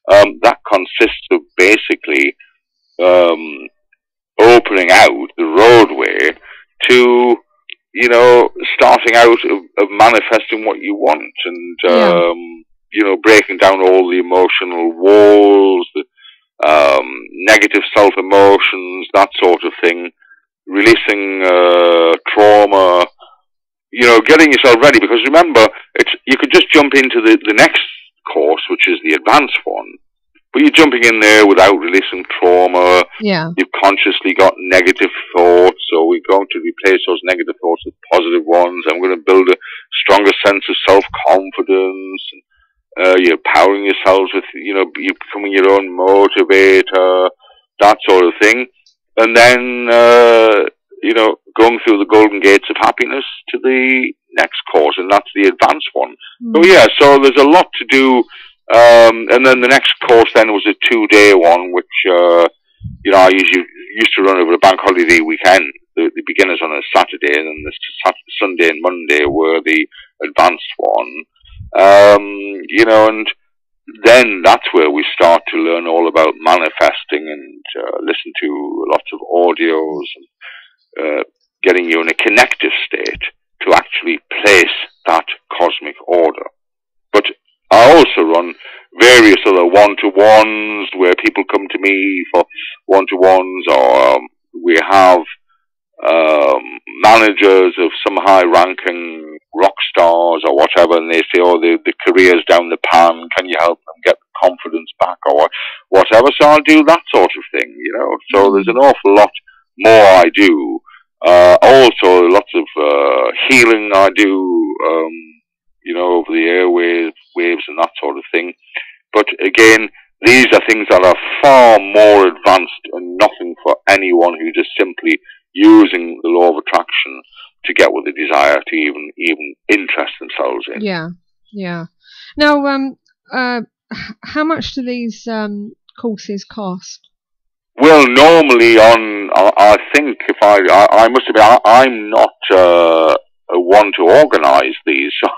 Speaker 7: That consists of basically opening out the roadway to, you know, starting out of manifesting what you want, and you know, breaking down all the emotional walls, the negative self-emotions, that sort of thing, releasing trauma, you know, getting yourself ready. Because remember, you could just jump into the next course, which is the advanced one, but you're jumping in there without releasing trauma. You've consciously got negative thoughts, so we're going to replace those negative thoughts with positive ones. I'm going to build a stronger sense of self-confidence. You're empowering yourselves with, you know, you're becoming your own motivator, that sort of thing. And then, you know, going through the golden gates of happiness to the next course, and that's the advanced one. So yeah, so there's a lot to do. And then the next course then was a 2-day one, which, you know, I used to run over a bank holiday weekend. The beginners on a Saturday, and then the Sunday and Monday were the advanced one. You know, and then that's where we start to learn all about manifesting and listen to lots of audios and getting you in a connective state to actually place that cosmic order. But I also run various other one-to-ones where people come to me for one-to-ones, or we have managers of some high-ranking rock stars or whatever, and they say, oh, the career's down the pan, can you help them get the confidence back or whatever? So I'll do that sort of thing, you know. So there's an awful lot more I do. Also, lots of healing I do, you know, over the airwaves and that sort of thing. But again, these are things that are far more advanced and nothing for anyone who just simply using the law of attraction to get what they desire to even interest themselves in.
Speaker 5: Yeah. Now, how much do these courses cost?
Speaker 7: Well, normally I think if I must admit, I'm not one to organise these, so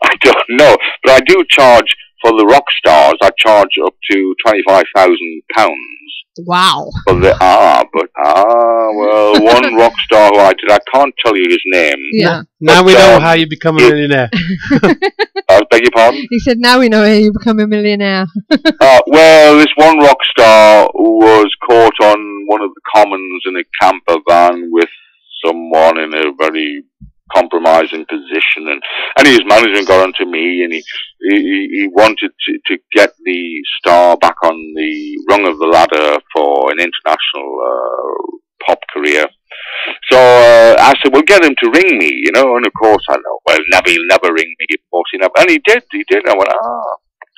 Speaker 7: I don't know. But I do charge for the rock stars. I charge up to £25,000.
Speaker 5: Wow.
Speaker 7: Well, one rock star who I can't tell you his name.
Speaker 6: Yeah. Now we know how you become a millionaire.
Speaker 7: I beg your pardon?
Speaker 5: He said, now we know how you become a millionaire.
Speaker 7: Well, this one rock star was caught on one of the commons in a camper van with someone in a very compromising position, and his management got onto me, and he wanted to get the star back on the rung of the ladder for an international pop career. So I said, well, get him to ring me, you know, and of course I know, well, he'll never ring me, of course he never, and he did, I went,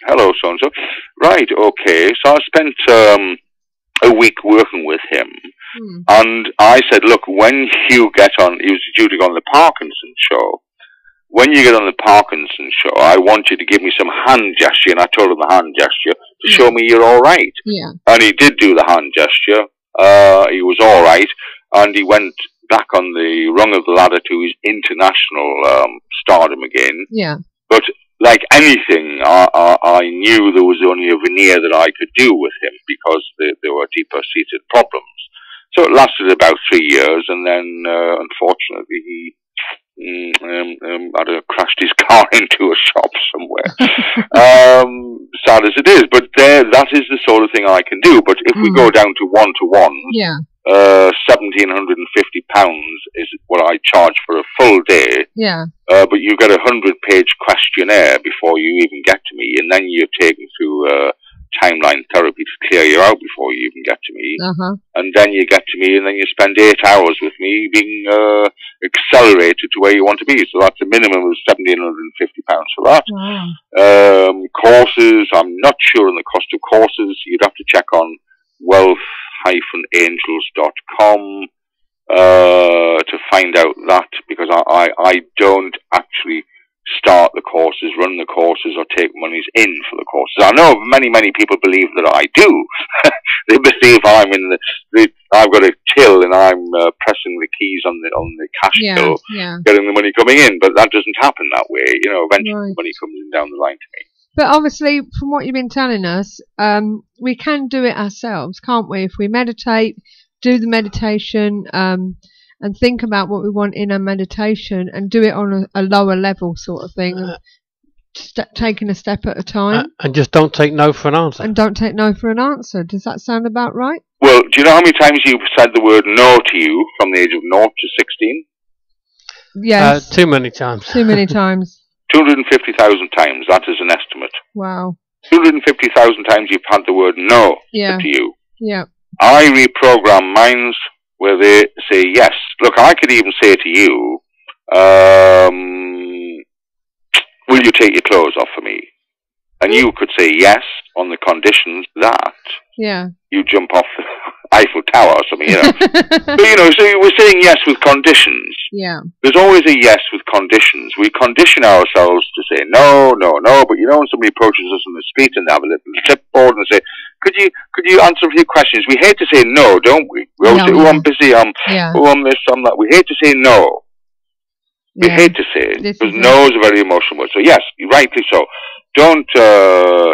Speaker 7: hello, so-and-so, right, okay, so I spent a week working with him. And I said, look, when you get on, he was due to go on the Parkinson show. When you get on the Parkinson show, I want you to give me some hand gesture. And I told him the hand gesture. to show me you're all right.
Speaker 5: Yeah.
Speaker 7: And he did do the hand gesture. He was all right, and he went back on the rung of the ladder to his international stardom again.
Speaker 5: Yeah.
Speaker 7: But like anything, I knew there was only a veneer that I could do with him because there were deeper-seated problems. So it lasted about 3 years, and then unfortunately he crashed his car into a shop somewhere. Sad as it is, but that is the sort of thing I can do. But if we go down to one-to-ones,
Speaker 5: yeah.
Speaker 7: £1,750 is what I charge for a full day.
Speaker 5: Yeah.
Speaker 7: But you get a 100-page questionnaire before you even get to me, and then you're taken through timeline therapy to clear you out before you even get to me. And then you get to me, and then you spend 8 hours with me being accelerated to where you want to be. So that's a minimum of £1,750 for that.
Speaker 5: Wow.
Speaker 7: Courses, I'm not sure on the cost of courses. You'd have to check on wealth-angels.com to find out that, because I don't actually start the courses, run the courses, or take monies in for the courses. I know many people believe that I do. They believe I'm in I've got a till and I'm pressing the keys on the cash till, getting the money coming in. But that doesn't happen that way. You know, eventually the money comes in down the line to me.
Speaker 5: But obviously, from what you've been telling us, we can do it ourselves, can't we? If we meditate, do the meditation, and think about what we want in our meditation, and do it on a lower level sort of thing, taking a step at a time.
Speaker 6: And just don't take no for an answer.
Speaker 5: And don't take no for an answer. Does that sound about right?
Speaker 7: Well, do you know how many times you've said the word no to you from the age of 0 to 16?
Speaker 5: Yes.
Speaker 6: Too many times.
Speaker 5: Too many times.
Speaker 7: 250,000 times, that is an estimate.
Speaker 5: Wow.
Speaker 7: 250,000 times you've had the word no said to you.
Speaker 5: Yeah.
Speaker 7: I reprogram minds where they say yes. Look, I could even say to you, will you take your clothes off for me? And you could say yes on the conditions that you jump off the Eiffel Tower or something, you know. But, you know, so we're saying yes with conditions.
Speaker 5: Yeah.
Speaker 7: There's always a yes with conditions. We condition ourselves to say no, no, no. But you know, when somebody approaches us on the street and they have a little clipboard and say, could you answer a few questions? We hate to say no, don't we? We always say, oh, I'm busy, I'm this, I'm that. We hate to say no. We hate to say it, because no is a very emotional word. So yes, rightly so. Don't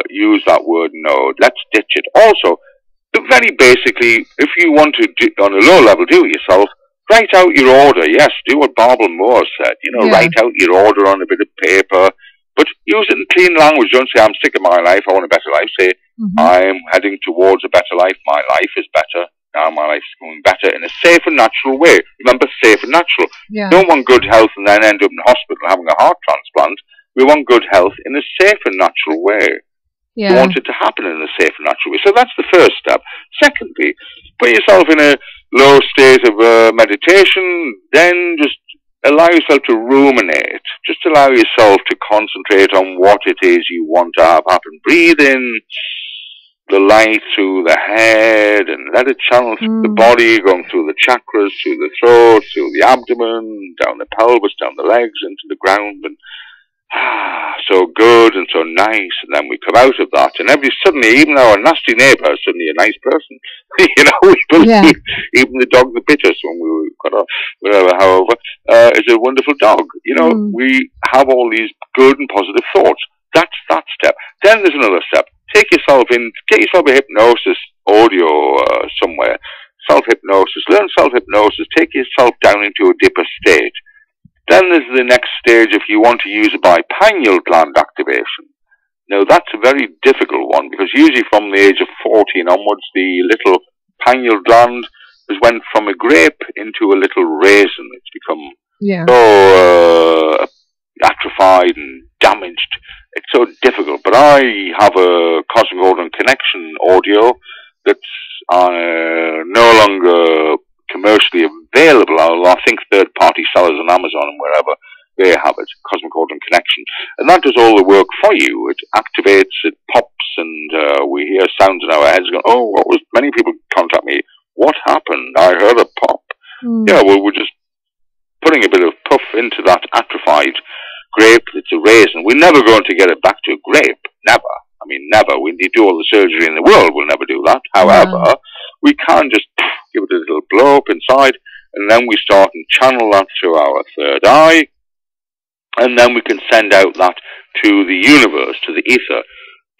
Speaker 7: use that word no. Let's ditch it. Also, very basically, if you want to, on a low level, do it yourself, write out your order. Yes, do what Barbara Moore said. You know, write out your order on a bit of paper, but use it in clean language. Don't say, I'm sick of my life, I want a better life. Say, I'm heading towards a better life. My life is better. Now my life is going better in a safe and natural way. Remember, safe and natural.
Speaker 5: Yeah.
Speaker 7: Don't want good health and then end up in hospital having a heart transplant. We want good health in a safe and natural way.
Speaker 5: Yeah.
Speaker 7: We want it to happen in a safe and natural way. So that's the first step. Secondly, put yourself in a low state of meditation, then just allow yourself to ruminate. Just allow yourself to concentrate on what it is you want to have happen. Breathe in the light through the head and let it channel through the body, going through the chakras, through the throat, through the abdomen, down the pelvis, down the legs, into the ground, and so good and so nice. And then we come out of that, and suddenly, even our nasty neighbour is suddenly a nice person. You know, we believe even the dog that bit us when we got off, whatever, however, is a wonderful dog. You know, we have all these good and positive thoughts. That's that step. Then there's another step. Get yourself a hypnosis audio somewhere. Self-hypnosis. Learn self-hypnosis. Take yourself down into a deeper state. Then there's the next stage if you want to use it by pineal gland activation. Now, that's a very difficult one because usually from the age of 14 onwards, the little pineal gland has went from a grape into a little raisin. It's become so atrophied and damaged. It's so difficult. But I have a Cosmic Golden Connection audio that's no longer commercially available. I think third-party sellers on Amazon and wherever, they have it, Cosmic Golden Connection. And that does all the work for you. It activates, it pops, and we hear sounds in our heads going, oh, what was, many people contact me, what happened? I heard a pop. Yeah, well, we're just putting a bit of puff into that atrophied grape. It's a raisin. We're never going to get it back to a grape. Never. I mean, never. We need to do all the surgery in the world. We'll never do that. However, we can just give it a little blow up inside, and then we start and channel that through our third eye, and then we can send out that to the universe, to the ether,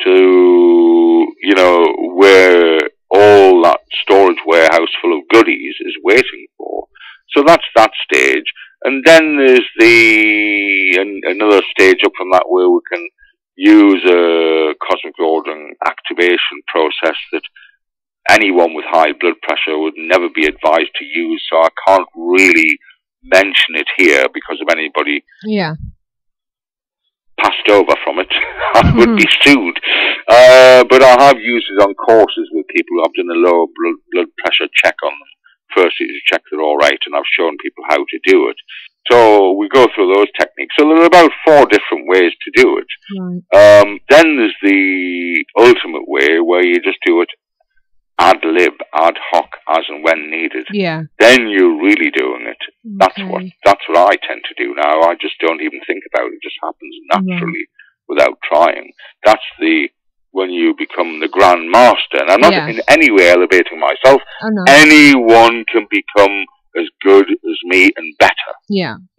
Speaker 7: to, you know, where all that storage warehouse full of goodies is waiting for. So that's that stage. And then there's another stage up from that where we can use a cosmic ordering activation process that anyone with high blood pressure would never be advised to use. So I can't really mention it here because if anybody passed over from it, I would be sued. But I have used it on courses with people who have done a low blood pressure check on them. Firstly, to check they're all right, and I've shown people how to do it. So we go through those techniques. So there are about 4 different ways to do it. Then there's the ultimate way where you just do it ad lib, ad hoc, as and when needed. Then you're really doing it. That's what I tend to do now. I just don't even think about it. It just happens naturally without trying. That's when you become the Grand Master. And I'm not in any way elevating myself. Anyone can become as good as me and better.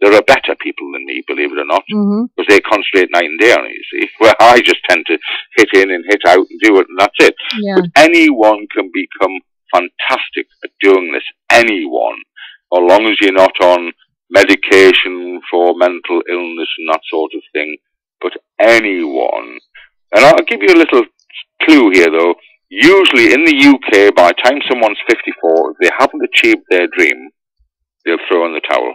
Speaker 7: There are better people than me, believe it or not, because they concentrate night and day on it, you see, where I just tend to hit in and hit out and do it, and that's it. But anyone can become fantastic at doing this. Anyone, as long as you're not on medication for mental illness and that sort of thing. But anyone. And I'll give you a little clue here, though. Usually in the UK, by the time someone's 54, if they haven't achieved their dream, they'll throw in the towel.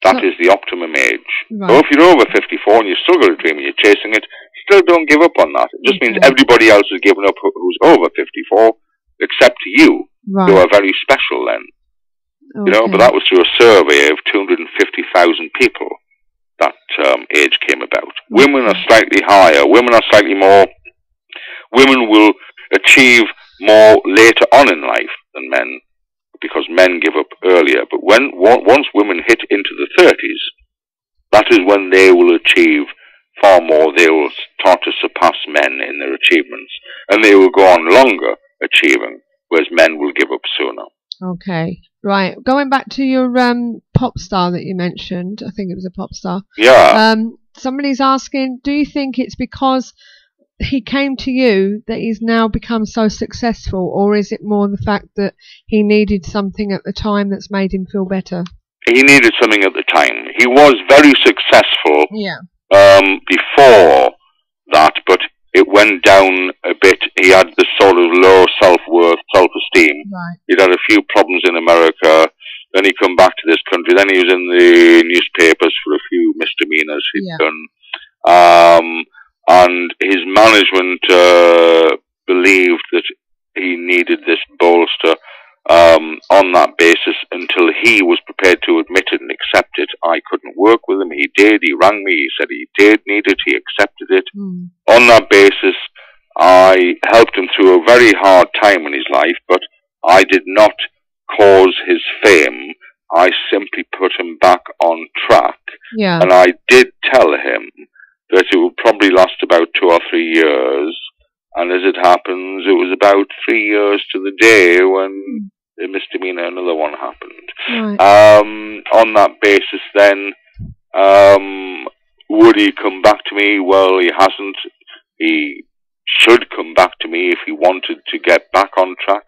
Speaker 7: That is the optimum age. So if you're over 54 and you've still got a dream and you're chasing it, still don't give up on that. It just means everybody else has given up who's over 54, except you, who are very special then. You know, but that was through a survey of 250,000 people. That age came about. Women are slightly higher. Women are slightly more. Women will achieve more later on in life than men, because men give up earlier. But once women hit into the 30s, that is when they will achieve far more. They will start to surpass men in their achievements, and they will go on longer achieving, whereas men will give up sooner.
Speaker 5: Okay, right. Going back to your pop star that you mentioned, I think it was a pop star. Somebody's asking, do you think it's because he came to you that he's now become so successful, or is it more the fact that he needed something at the time that's made him feel better?
Speaker 7: He needed something at the time. He was very successful before that, but it went down a bit. He had this sort of low self-worth, self-esteem. He'd had a few problems in America. Then he come back to this country. Then he was in the newspapers for a few misdemeanors he'd done. And his management believed that he needed this bolster on that basis until he was prepared to admit it and accept it. I couldn't work with him. He did. He rang me. He said he did need it. He accepted it. On that basis, I helped him through a very hard time in his life, but I did not cause his fame. I simply put him back on track. And I did tell him that it would probably last about 2 or 3 years. And as it happens, it was about 3 years to the day when the misdemeanor, another one happened. On that basis, then, would he come back to me? Well, he hasn't. He should come back to me if he wanted to get back on track.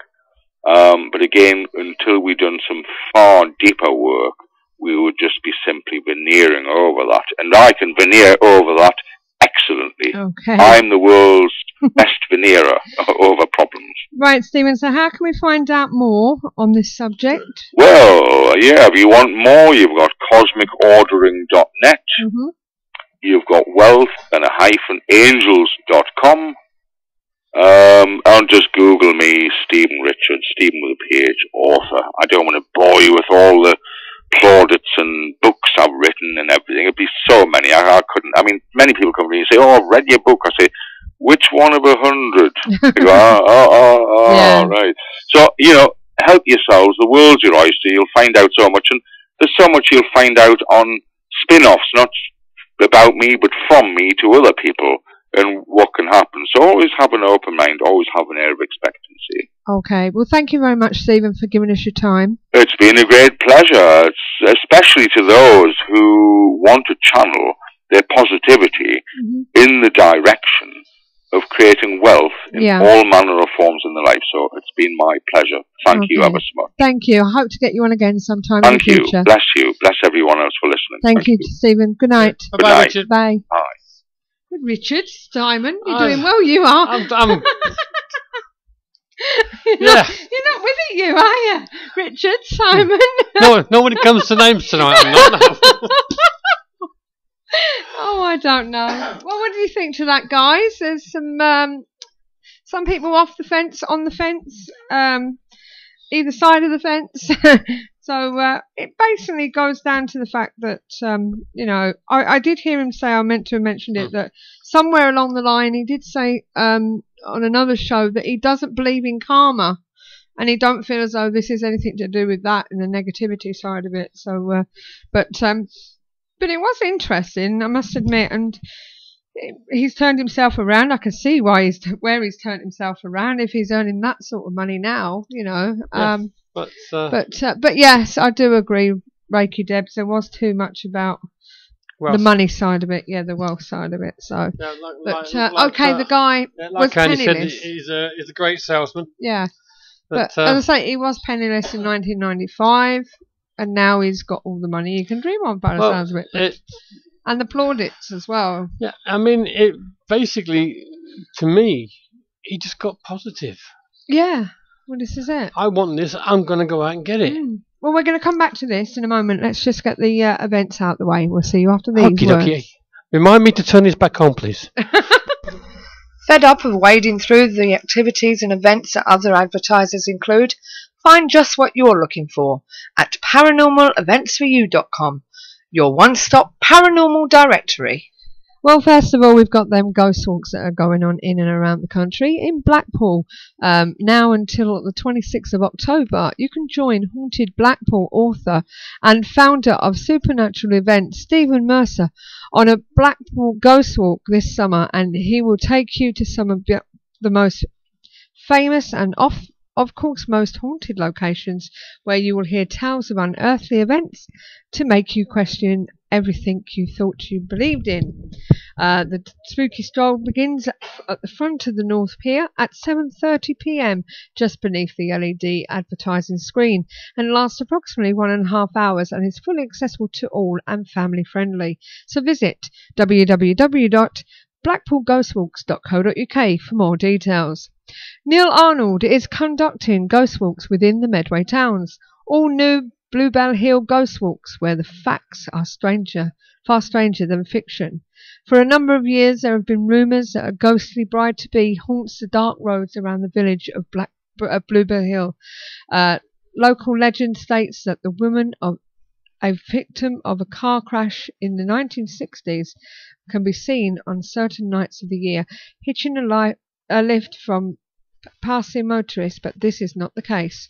Speaker 7: But again, until we've done some far deeper work, we would just be simply veneering over that. And I can veneer over that excellently. I'm the world's best veneerer over problems.
Speaker 5: Right, Stephen, so how can we find out more on this subject?
Speaker 7: Well, if you want more, you've got cosmicordering.net. You've got wealth and -angels.com. And just Google me, Stephen Richards, Stephen with a PH, author. I don't want to bore you with all the plaudits and books I've written and everything. It'd be so many. I couldn't. I mean, many people come to me and say, "Oh, I've read your book." I say, "Which one of 100?" They go, right. So, help yourselves. The world's your oyster. You'll find out so much. And there's so much you'll find out on spin-offs, not about me, but from me to other people. and what can happen. So always have an open mind, always have an air of expectancy.
Speaker 5: Okay, well, thank you very much, Stephen, for giving us your time.
Speaker 7: It's been a great pleasure, especially to those who want to channel their positivity in the direction of creating wealth in all manner of forms in their life. So it's been my pleasure. Thank you ever so much.
Speaker 5: Thank you. I hope to get you on again sometime
Speaker 7: Thank
Speaker 5: in the future.
Speaker 7: Bless you. Bless everyone else for listening.
Speaker 5: Thank you, Stephen. Good night.
Speaker 6: Bye-bye, Richard.
Speaker 5: Bye.
Speaker 7: Bye.
Speaker 5: Good, Richard. Simon, you're doing well, you are.
Speaker 6: I'm
Speaker 5: You're not with it, you, are you? Richard, Simon.
Speaker 6: No, when it comes to names tonight, I'm not.
Speaker 5: Oh, I don't know. Well, what do you think to that, guys? There's some people off the fence, on the fence, either side of the fence. So it basically goes down to the fact that, you know, I did hear him say, I meant to have mentioned it, that somewhere along the line he did say on another show that he doesn't believe in karma, and he don't feel as though this is anything to do with that and the negativity side of it. So, but it was interesting, I must admit, and he's turned himself around. I can see why where he's turned himself around if he's earning that sort of money now, you know. But yes, I do agree, Reiki Debs. There was too much about the money side of it, the wealth side of it. So, the guy was penniless.
Speaker 6: He's a great salesman.
Speaker 5: Yeah, but as I say, he was penniless in 1995, and now he's got all the money you can dream of by the sounds of it. And the plaudits as well. Yeah,
Speaker 6: I mean, it basically, to me, he just got positive.
Speaker 5: Yeah. Well, this is it.
Speaker 6: I want this. I'm going to go out and get it.
Speaker 5: Well, we're going to come back to this in a moment. Let's just get the events out the way. We'll see you after these words.
Speaker 6: Okay. Remind me to turn this back on, please.
Speaker 5: Fed up of wading through the activities and events that other advertisers include? Find just what you're looking for at paranormaleventsforyou.com, your one-stop paranormal directory. Well, first of all, we've got them ghost walks that are going on in and around the country. In Blackpool, now until the 26th of October, you can join Haunted Blackpool author and founder of Supernatural Events, Stephen Mercer, on a Blackpool ghost walk this summer, and he will take you to some of the most famous and of course most haunted locations, where you will hear tales of unearthly events to make you question everything you thought you believed in. The spooky stroll begins at the front of the North Pier at 7:30 p.m, just beneath the LED advertising screen, and lasts approximately 1.5 hours, and is fully accessible to all and family friendly. So visit www.blackpoolghostwalks.co.uk for more details. Neil Arnold is conducting ghost walks within the Medway towns. All new Bluebell Hill ghost walks, where the facts are far stranger than fiction. For a number of years there have been rumours that a ghostly bride-to-be haunts the dark roads around the village of Bluebell Hill. Local legend states that the woman of a victim of a car crash in the 1960s can be seen on certain nights of the year hitching a lift from passing motorists, but this is not the case.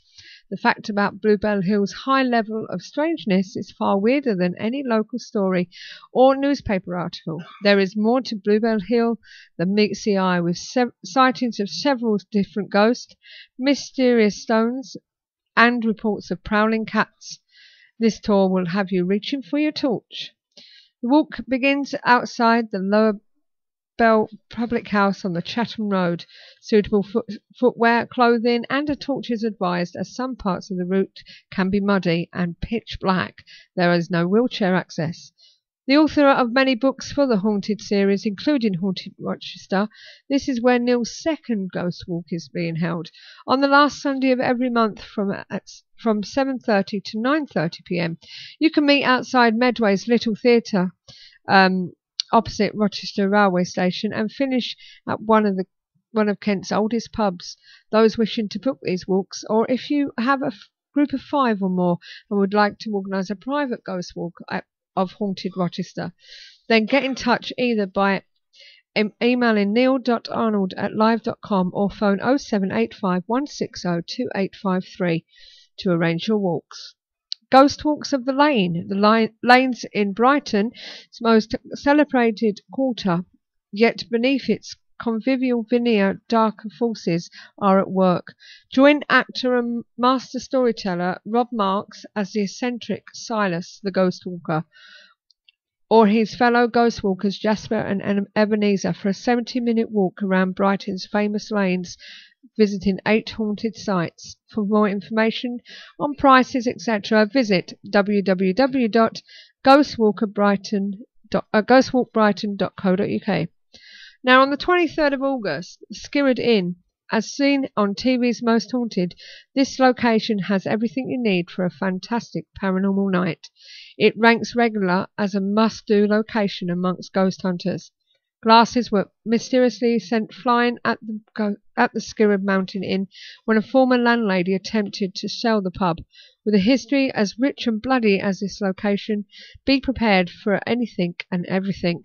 Speaker 5: The fact about Bluebell Hill's high level of strangeness is far weirder than any local story or newspaper article. There is more to Bluebell Hill than meets the eye, with sightings of several different ghosts, mysterious stones, and reports of prowling cats. This tour will have you reaching for your torch. The walk begins outside the Lower Bell Public House on the Chatham Road. Suitable footwear, clothing and a torch is advised, as some parts of the route can be muddy and pitch black. There is no wheelchair access. The author of many books for the Haunted series, including Haunted Rochester, this is where Neil's second ghost walk is being held, on the last Sunday of every month from 7:30 to 9:30 p.m. You can meet outside Medway's Little Theatre, opposite Rochester Railway Station, and finish at one of Kent's oldest pubs. Those wishing to book these walks, or if you have a group of 5 or more and would like to organise a private ghost walk of Haunted Rochester, then get in touch either by emailing neil.arnold@live.com or phone 0785 160 2853 to arrange your walks. Ghost Walks of the Lane. The lanes in Brighton, its most celebrated quarter, yet beneath its convivial veneer darker forces are at work. Join actor and master storyteller Rob Marks as the eccentric Silas the Ghostwalker, or his fellow Ghostwalkers Jasper and Ebenezer for a 70-minute walk around Brighton's famous lanes, visiting 8 haunted sites. For more information on prices, etc., visit www.ghostwalkbrighton.co.uk. Now, on the 23rd of August, Skirrid Inn, as seen on TV's Most Haunted, this location has everything you need for a fantastic paranormal night. It ranks regular as a must-do location amongst ghost hunters. Glasses were mysteriously sent flying at the Skirrid Mountain Inn when a former landlady attempted to sell the pub. With a history as rich and bloody as this location, be prepared for anything and everything.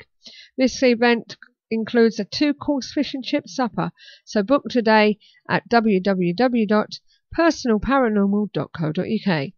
Speaker 5: This event includes a 2-course fish and chip supper, so book today at www.personalparanormal.co.uk.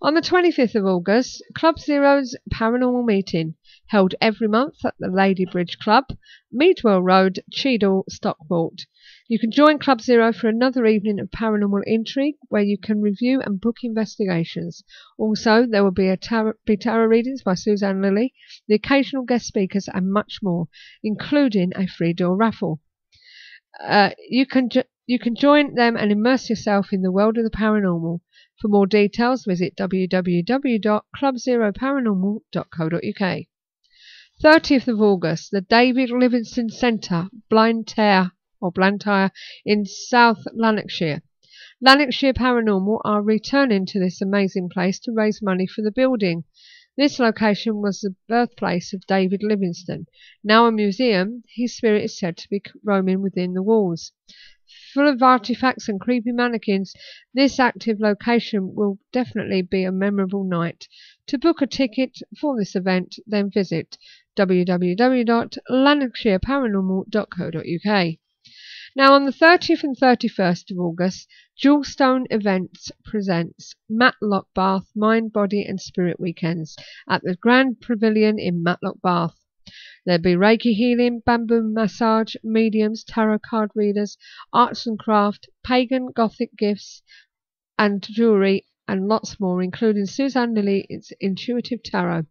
Speaker 5: On the 25th of August, Club Zero's paranormal meeting, held every month at the Lady Bridge Club, Meadwell Road, Cheadle, Stockport. You can join Club Zero for another evening of paranormal intrigue where you can review and book investigations. Also, there will be tarot readings by Suzanne Lilly, the occasional guest speakers, and much more, including a free door raffle. You can join them and immerse yourself in the world of the paranormal. For more details, visit www.clubzeroparanormal.co.uk. 30th of August, the David Livingstone Centre, Blantyre in South Lanarkshire. Lanarkshire Paranormal are returning to this amazing place to raise money for the building. This location was the birthplace of David Livingstone. Now a museum, his spirit is said to be roaming within the walls. Full of artifacts and creepy mannequins, this active location will definitely be a memorable night. To book a ticket for this event, then visit www.lanarkshireparanormal.co.uk. Now, on the 30th and 31st of August, Jewelstone Events presents Matlock Bath Mind, Body and Spirit Weekends at the Grand Pavilion in Matlock Bath. There'll be Reiki healing, bamboo massage, mediums, tarot card readers, arts and craft, pagan Gothic gifts and jewellery, and lots more, including Suzanne Lilly's Intuitive Tarot.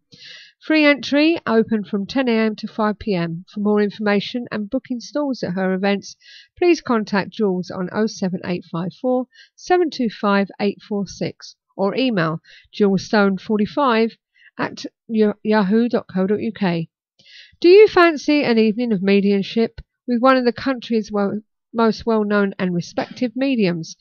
Speaker 5: Free entry, open from 10 a.m. to 5 p.m. For more information and booking stalls at her events, please contact Jules on 07854 725 846 or email jewelstone45@yahoo.co.uk. Do you fancy an evening of mediumship with one of the country's most well-known and respected mediums?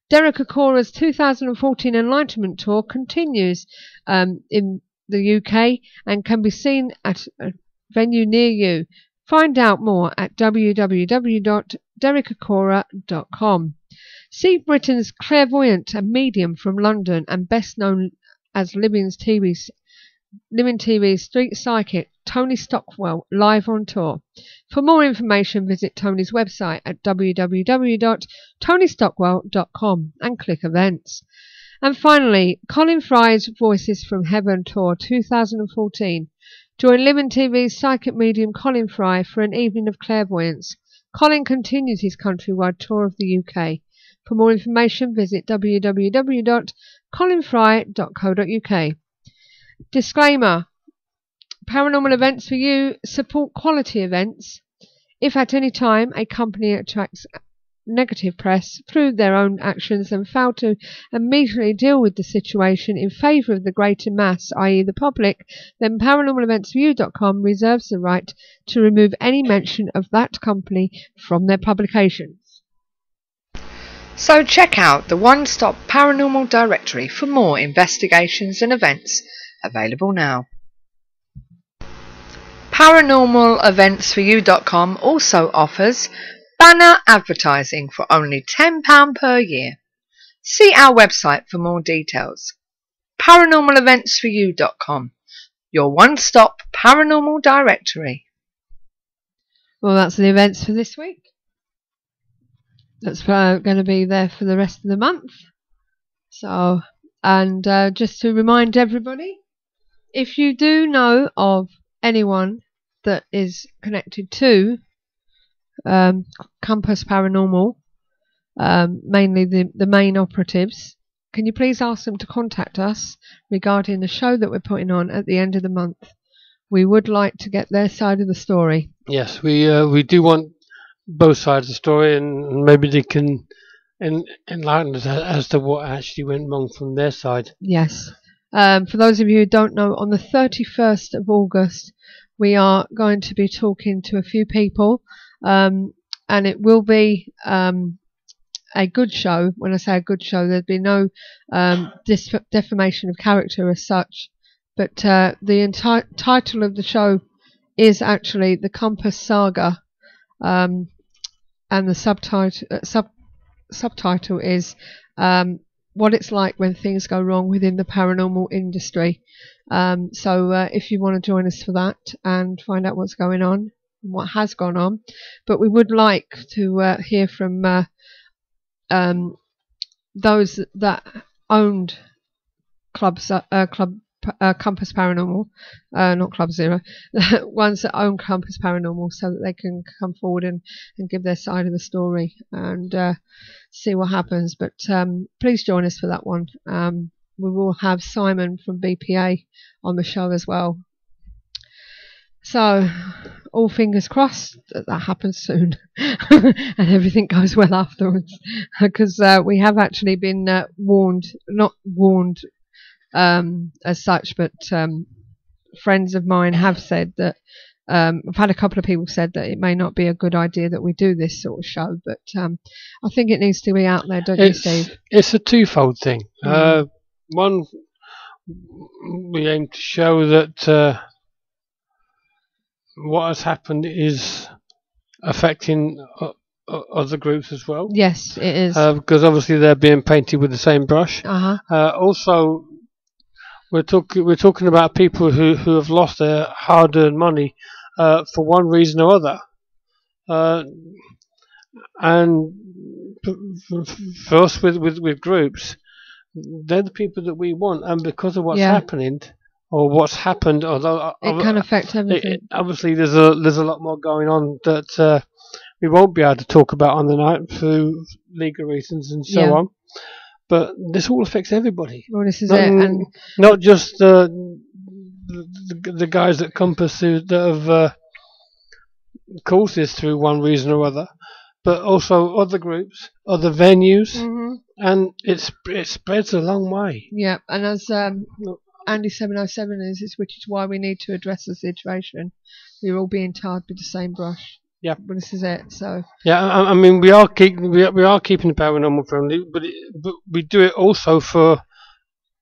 Speaker 5: Derek Akora's 2014 Enlightenment Tour continues in the UK and can be seen at a venue near you. Find out more at www.derekakora.com. See Britain's clairvoyant and medium from London and best known as Living TV's street psychic, Tony Stockwell, live on tour. For more information, visit Tony's website at www.tonystockwell.com and click events. And finally, Colin Fry's Voices from Heaven Tour 2014. Join Living TV's psychic medium Colin Fry for an evening of clairvoyance. Colin continues his countrywide tour of the UK. For more information, visit www.colinfry.co.uk. Disclaimer: Paranormal Events for You support quality events. If at any time a company attracts negative press through their own actions and fail to immediately deal with the situation in favour of the greater mass, i.e. the public, then ParanormalEventsForYou.com reserves the right to remove any mention of that company from their publications. So check out the one-stop paranormal directory for more investigations and events, available now. ParanormalEventsForYou.com also offers banner advertising for only £10 per year. See our website for more details. ParanormalEventsForYou.com, your one-stop paranormal directory. Well, that's the events for this week. That's going to be there for the rest of the month. So, and just to remind everybody, if you do know of anyone that is connected to Compass Paranormal, mainly the main operatives, can you please ask them to contact us regarding the show that we're putting on at the end of the month? We would like to get their side of the story.
Speaker 6: Yes, we do want both sides of the story, and maybe they can enlighten us as to what actually went wrong from their side.
Speaker 5: Yes. For those of you who don't know, on the 31st of August, we are going to be talking to a few people, and it will be a good show. When I say a good show, there'd be no defamation of character as such, but the entire title of the show is actually The Compass Saga, and the subtitle is what it's like when things go wrong within the paranormal industry. So if you want to join us for that and find out what's going on, what has gone on, but we would like to hear from those that owned Compass Paranormal, not Club Zero, ones that own Compass Paranormal, so that they can come forward and give their side of the story and see what happens. But please join us for that one. We will have Simon from BPA on the show as well. So, all fingers crossed that happens soon and everything goes well afterwards, because we have actually been not warned as such, but friends of mine have said that I've had a couple of people said that it may not be a good idea that we do this sort of show, but I think it needs to be out there, don't you, Steve?
Speaker 6: It's a twofold thing. One, we aim to show that what has happened is affecting other groups as well.
Speaker 5: Yes, it is.
Speaker 6: Because obviously they're being painted with the same brush. Also, we're talking about people who have lost their hard-earned money for one reason or other. And for us with groups, they're the people that we want, and because of what's happening or what's happened, although
Speaker 5: it can affect everything.
Speaker 6: Obviously, there's a lot more going on that we won't be able to talk about on the night for legal reasons and so on. But this all affects everybody.
Speaker 5: Well, this is it, and
Speaker 6: not just the guys at Compass that have caused this through one reason or other, but also other groups, other venues, and it spreads a long way.
Speaker 5: Yeah, and as Andy 707 is, which is why we need to address the situation. We're all being tarred with the same brush.
Speaker 6: Yeah,
Speaker 5: but this is it. So
Speaker 6: yeah, I mean, we are keeping the paranormal friendly, but we do it also for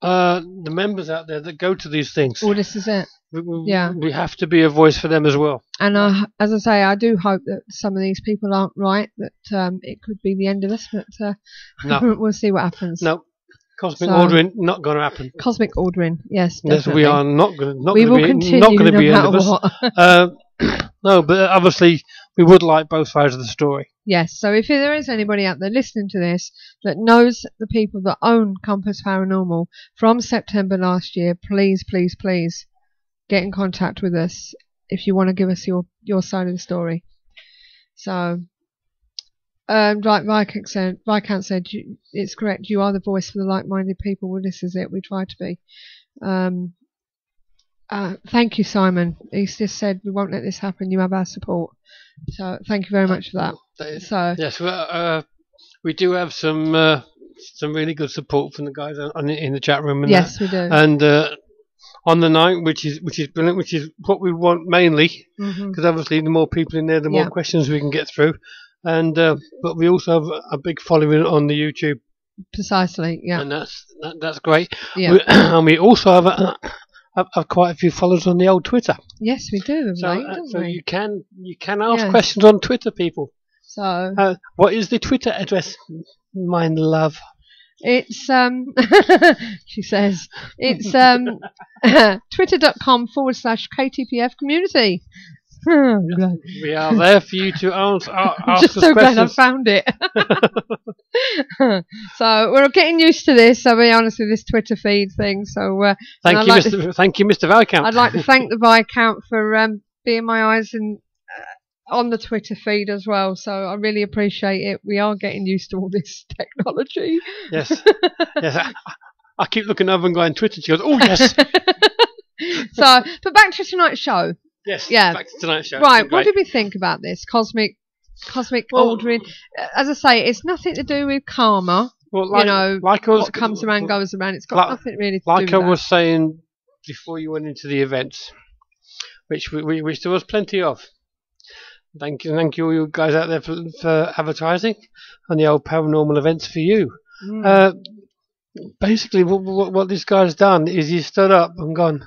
Speaker 6: the members out there that go to these things.
Speaker 5: Well, this is it.
Speaker 6: We have to be a voice for them as well.
Speaker 5: And as I say, I do hope that some of these people aren't right. That it could be the end of us, but
Speaker 6: no.
Speaker 5: We'll see what happens.
Speaker 6: No. Cosmic ordering, not going to happen.
Speaker 5: Cosmic ordering, yes, definitely.
Speaker 6: Yes, we are not going to
Speaker 5: no
Speaker 6: be end of us. No, but obviously we would like both sides of the story.
Speaker 5: Yes, so if there is anybody out there listening to this that knows the people that own Compass Paranormal from September last year, please, please, please get in contact with us if you want to give us your side of the story. So, like Viscount said, it's correct. You are the voice for the like-minded people. Well, this is it. We try to be. Thank you, Simon. He's just said we won't let this happen. You have our support. So thank you very much for that. So
Speaker 6: yes, we do have some really good support from the guys in the chat room. And
Speaker 5: yes, we do.
Speaker 6: And on the night, which is brilliant, which is what we want mainly, because obviously the more people in there, the more questions we can get through. And but we also have a big following on the YouTube.
Speaker 5: Precisely, yeah.
Speaker 6: And that's great.
Speaker 5: Yeah.
Speaker 6: And we also have quite a few followers on the old Twitter.
Speaker 5: Yes, we do.
Speaker 6: So you can ask questions on Twitter, people.
Speaker 5: So
Speaker 6: what is the Twitter address, mine love?
Speaker 5: It's she says it's twitter.com/KTPF community.
Speaker 6: We are there for you to ask
Speaker 5: just
Speaker 6: us
Speaker 5: so
Speaker 6: questions.
Speaker 5: glad I found it. So we're getting used to this. I'll be honest with this Twitter feed thing. So
Speaker 6: thank you, Mr. Viscount.
Speaker 5: I'd like to thank the Viscount for being my eyes and on the Twitter feed as well. So I really appreciate it. We are getting used to all this technology.
Speaker 6: Yes. Yes. I keep looking over and going Twitter. She goes, oh yes.
Speaker 5: So, but back to tonight's show.
Speaker 6: Yes.
Speaker 5: Yeah.
Speaker 6: Back to tonight's show.
Speaker 5: Right. What did we think about this cosmic ordering? As I say, it's nothing to do with karma.
Speaker 6: Well, what
Speaker 5: comes around goes around. It's got nothing really to do with
Speaker 6: that. Like I was saying before you went into the events, which there was plenty of. Thank you all you guys out there for advertising on the old paranormal events for you. Basically, what this guy's done is he's stood up and gone,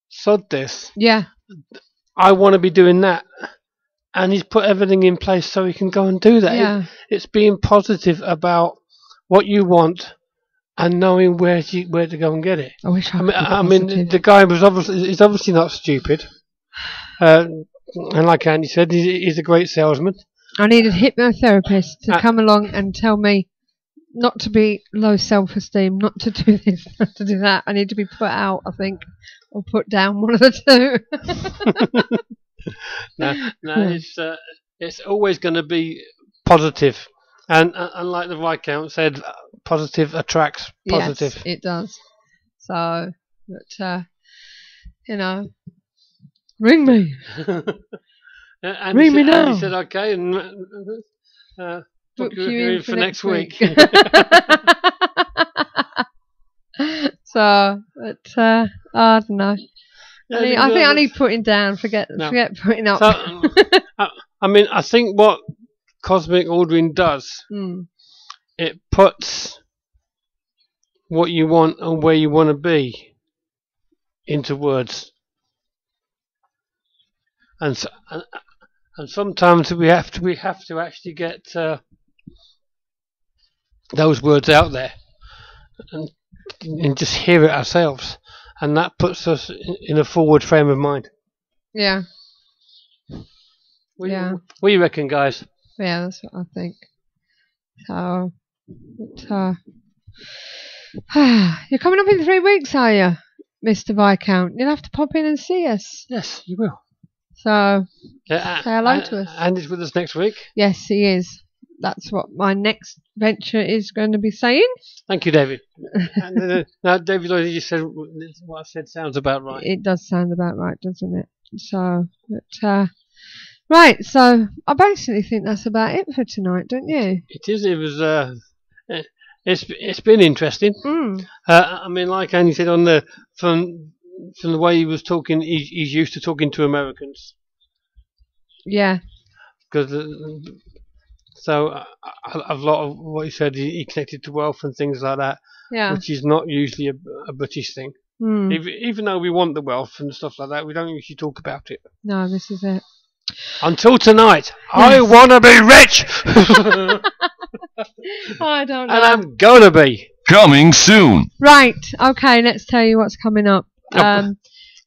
Speaker 6: sod this.
Speaker 5: Yeah.
Speaker 6: I want to be doing that. And he's put everything in place so he can go and do that.
Speaker 5: Yeah.
Speaker 6: It's being positive about what you want and knowing where to go and get it.
Speaker 5: I wish
Speaker 6: I mean, the guy is obviously not stupid. And like Andy said, he's a great salesman.
Speaker 5: I need a hypnotherapist to come along and tell me not to be low self-esteem, not to do this, not to do that. I need to be put out, I think, or put down, one of the two.
Speaker 6: No, it's always going to be positive. And like the Viscount said, positive attracts positive.
Speaker 5: Yes, it does. So, but, ring me. Ring me now.
Speaker 6: And he said, okay, and book you in for next week.
Speaker 5: So, but, I don't know. I think I need putting down. Forget putting up.
Speaker 6: So, I think what cosmic ordering does, it puts what you want and where you want to be into words. And sometimes we have to actually get those words out there and just hear it ourselves, and that puts us in a forward frame of mind.
Speaker 5: Yeah.
Speaker 6: What do you reckon, guys?
Speaker 5: Yeah, that's what I think. So, but, you're coming up in 3 weeks, are you, Mr. Viscount? You'll have to pop in and see us.
Speaker 6: Yes, you will.
Speaker 5: So, say hello to us.
Speaker 6: And he's with us next week.
Speaker 5: Yes, he is. That's what my next venture is going to be saying.
Speaker 6: Thank you, David. And, now, David, you said what I said sounds about right.
Speaker 5: It does sound about right, doesn't it? So, but, right, so I basically think that's about it for tonight, don't you?
Speaker 6: It is. It was. It's been interesting. I mean, like Andy said, from the way he was talking, he's used to talking to Americans.
Speaker 5: Yeah.
Speaker 6: Because so a lot of what he said, he connected to wealth and things like that.
Speaker 5: Yeah.
Speaker 6: Which is not usually a British thing. Even though we want the wealth and stuff like that, we don't usually talk about it.
Speaker 5: No, this is it.
Speaker 6: Until tonight, I want to be rich.
Speaker 5: I don't know.
Speaker 6: And I'm going to be.
Speaker 3: Coming soon.
Speaker 5: Right, okay, let's tell you what's coming up.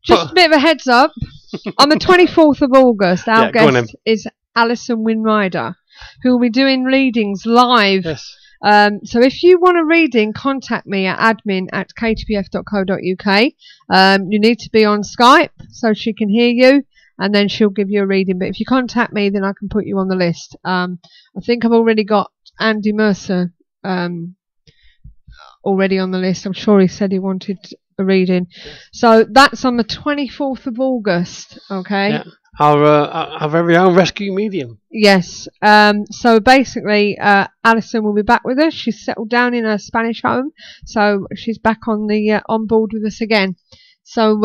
Speaker 5: Just a bit of a heads up. On the 24th of August, our guest is Alison Winrider, who will be doing readings live.
Speaker 6: Yes.
Speaker 5: So if you want a reading, contact me at admin@ktpf.co.uk. You need to be on Skype so she can hear you, and then she'll give you a reading. But if you contact me, then I can put you on the list. I think I've already got Andy Mercer already on the list. I'm sure he said he wanted a reading. So that's on the 24th of August, okay?
Speaker 6: Yeah. Our very own rescue medium.
Speaker 5: Yes. So basically, Alison will be back with us. She's settled down in her Spanish home, so she's back on board with us again. So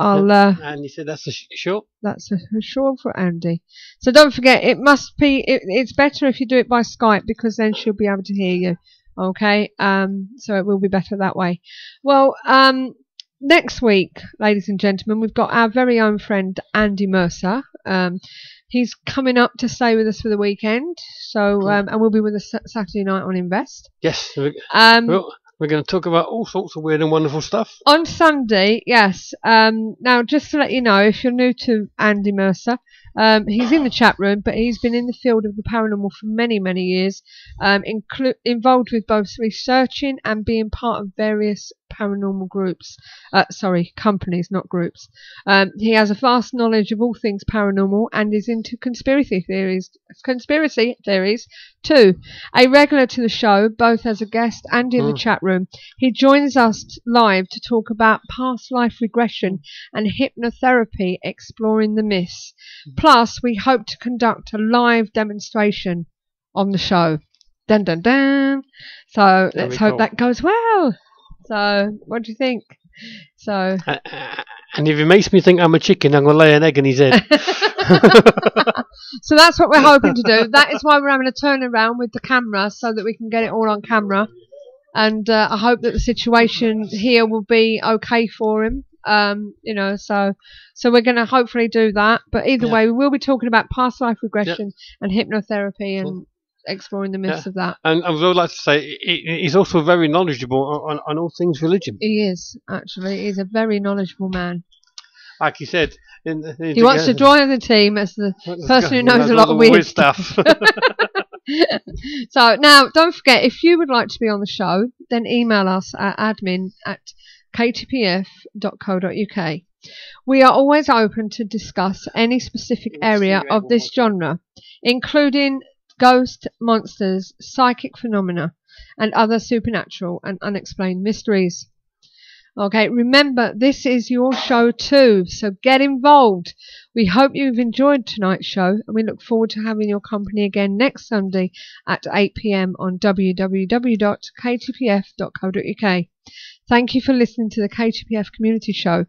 Speaker 5: I'll.
Speaker 6: And he said that's a short.
Speaker 5: That's a short for Andy. So don't forget, it must be. It's better if you do it by Skype, because then she'll be able to hear you. Okay. So it will be better that way. Well. Next week, ladies and gentlemen, we've got our very own friend Andy Mercer. He's coming up to stay with us for the weekend, so and we'll be with us Saturday night on Invest.
Speaker 6: Yes, we're going to talk about all sorts of weird and wonderful stuff
Speaker 5: on Sunday. Yes. Now, just to let you know, if you're new to Andy Mercer, He's in the chat room, but he's been in the field of the paranormal for many, many years, involved with both researching and being part of various paranormal groups. Companies, not groups. He has a vast knowledge of all things paranormal and is into conspiracy theories too. A regular to the show, both as a guest and in the chat room. He joins us live to talk about past life regression and hypnotherapy, exploring the myths. Plus, we hope to conduct a live demonstration on the show. Dun dun dun. So let's hope that goes well. So, what do you think? So,
Speaker 6: and if it makes me think I'm a chicken, I'm going to lay an egg in his head.
Speaker 5: So that's what we're hoping to do. That is why we're having a turnaround with the camera, so that we can get it all on camera. And I hope that the situation here will be okay for him. So we're going to hopefully do that. But either way, we will be talking about past life regression and hypnotherapy and exploring the myths of that.
Speaker 6: And I would like to say he's also very knowledgeable on all things religion.
Speaker 5: He is, actually. He's a very knowledgeable man.
Speaker 6: Like he said,
Speaker 5: he wants to join the team as the person who knows a lot of weird stuff. So now, don't forget, if you would like to be on the show, then email us at admin@ktpf.co.uk. We are always open to discuss any specific area of this genre, including ghosts, monsters, psychic phenomena, and other supernatural and unexplained mysteries. Okay, remember, this is your show too, so get involved. We hope you've enjoyed tonight's show, and we look forward to having your company again next Sunday at 8 p.m. on www.ktpf.co.uk. Thank you for listening to the KTPF Community Show,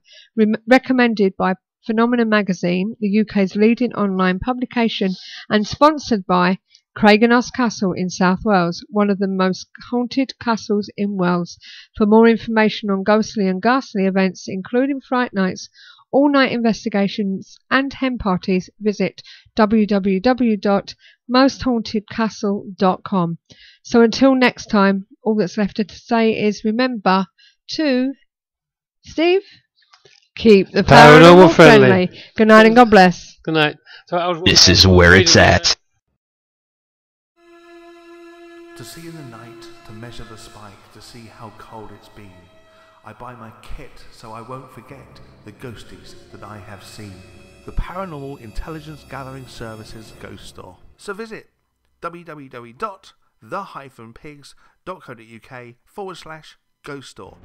Speaker 5: recommended by Phenomena Magazine, the UK's leading online publication, and sponsored by Craigienos Castle in South Wales, one of the most haunted castles in Wales. For more information on ghostly and ghastly events, including fright nights, all-night investigations and hen parties, visit www.mosthauntedcastle.com. So until next time, all that's left to say is remember to, Steve, keep the paranormal friendly. Good night and God bless.
Speaker 6: Good night.
Speaker 1: This is where it's at.
Speaker 8: To see in the night, to measure the spike, to see how cold it's been. I buy my kit so I won't forget the ghosties that I have seen. The Paranormal Intelligence Gathering Services Ghost Store. So visit www.the-pigs.co.uk/ghost store.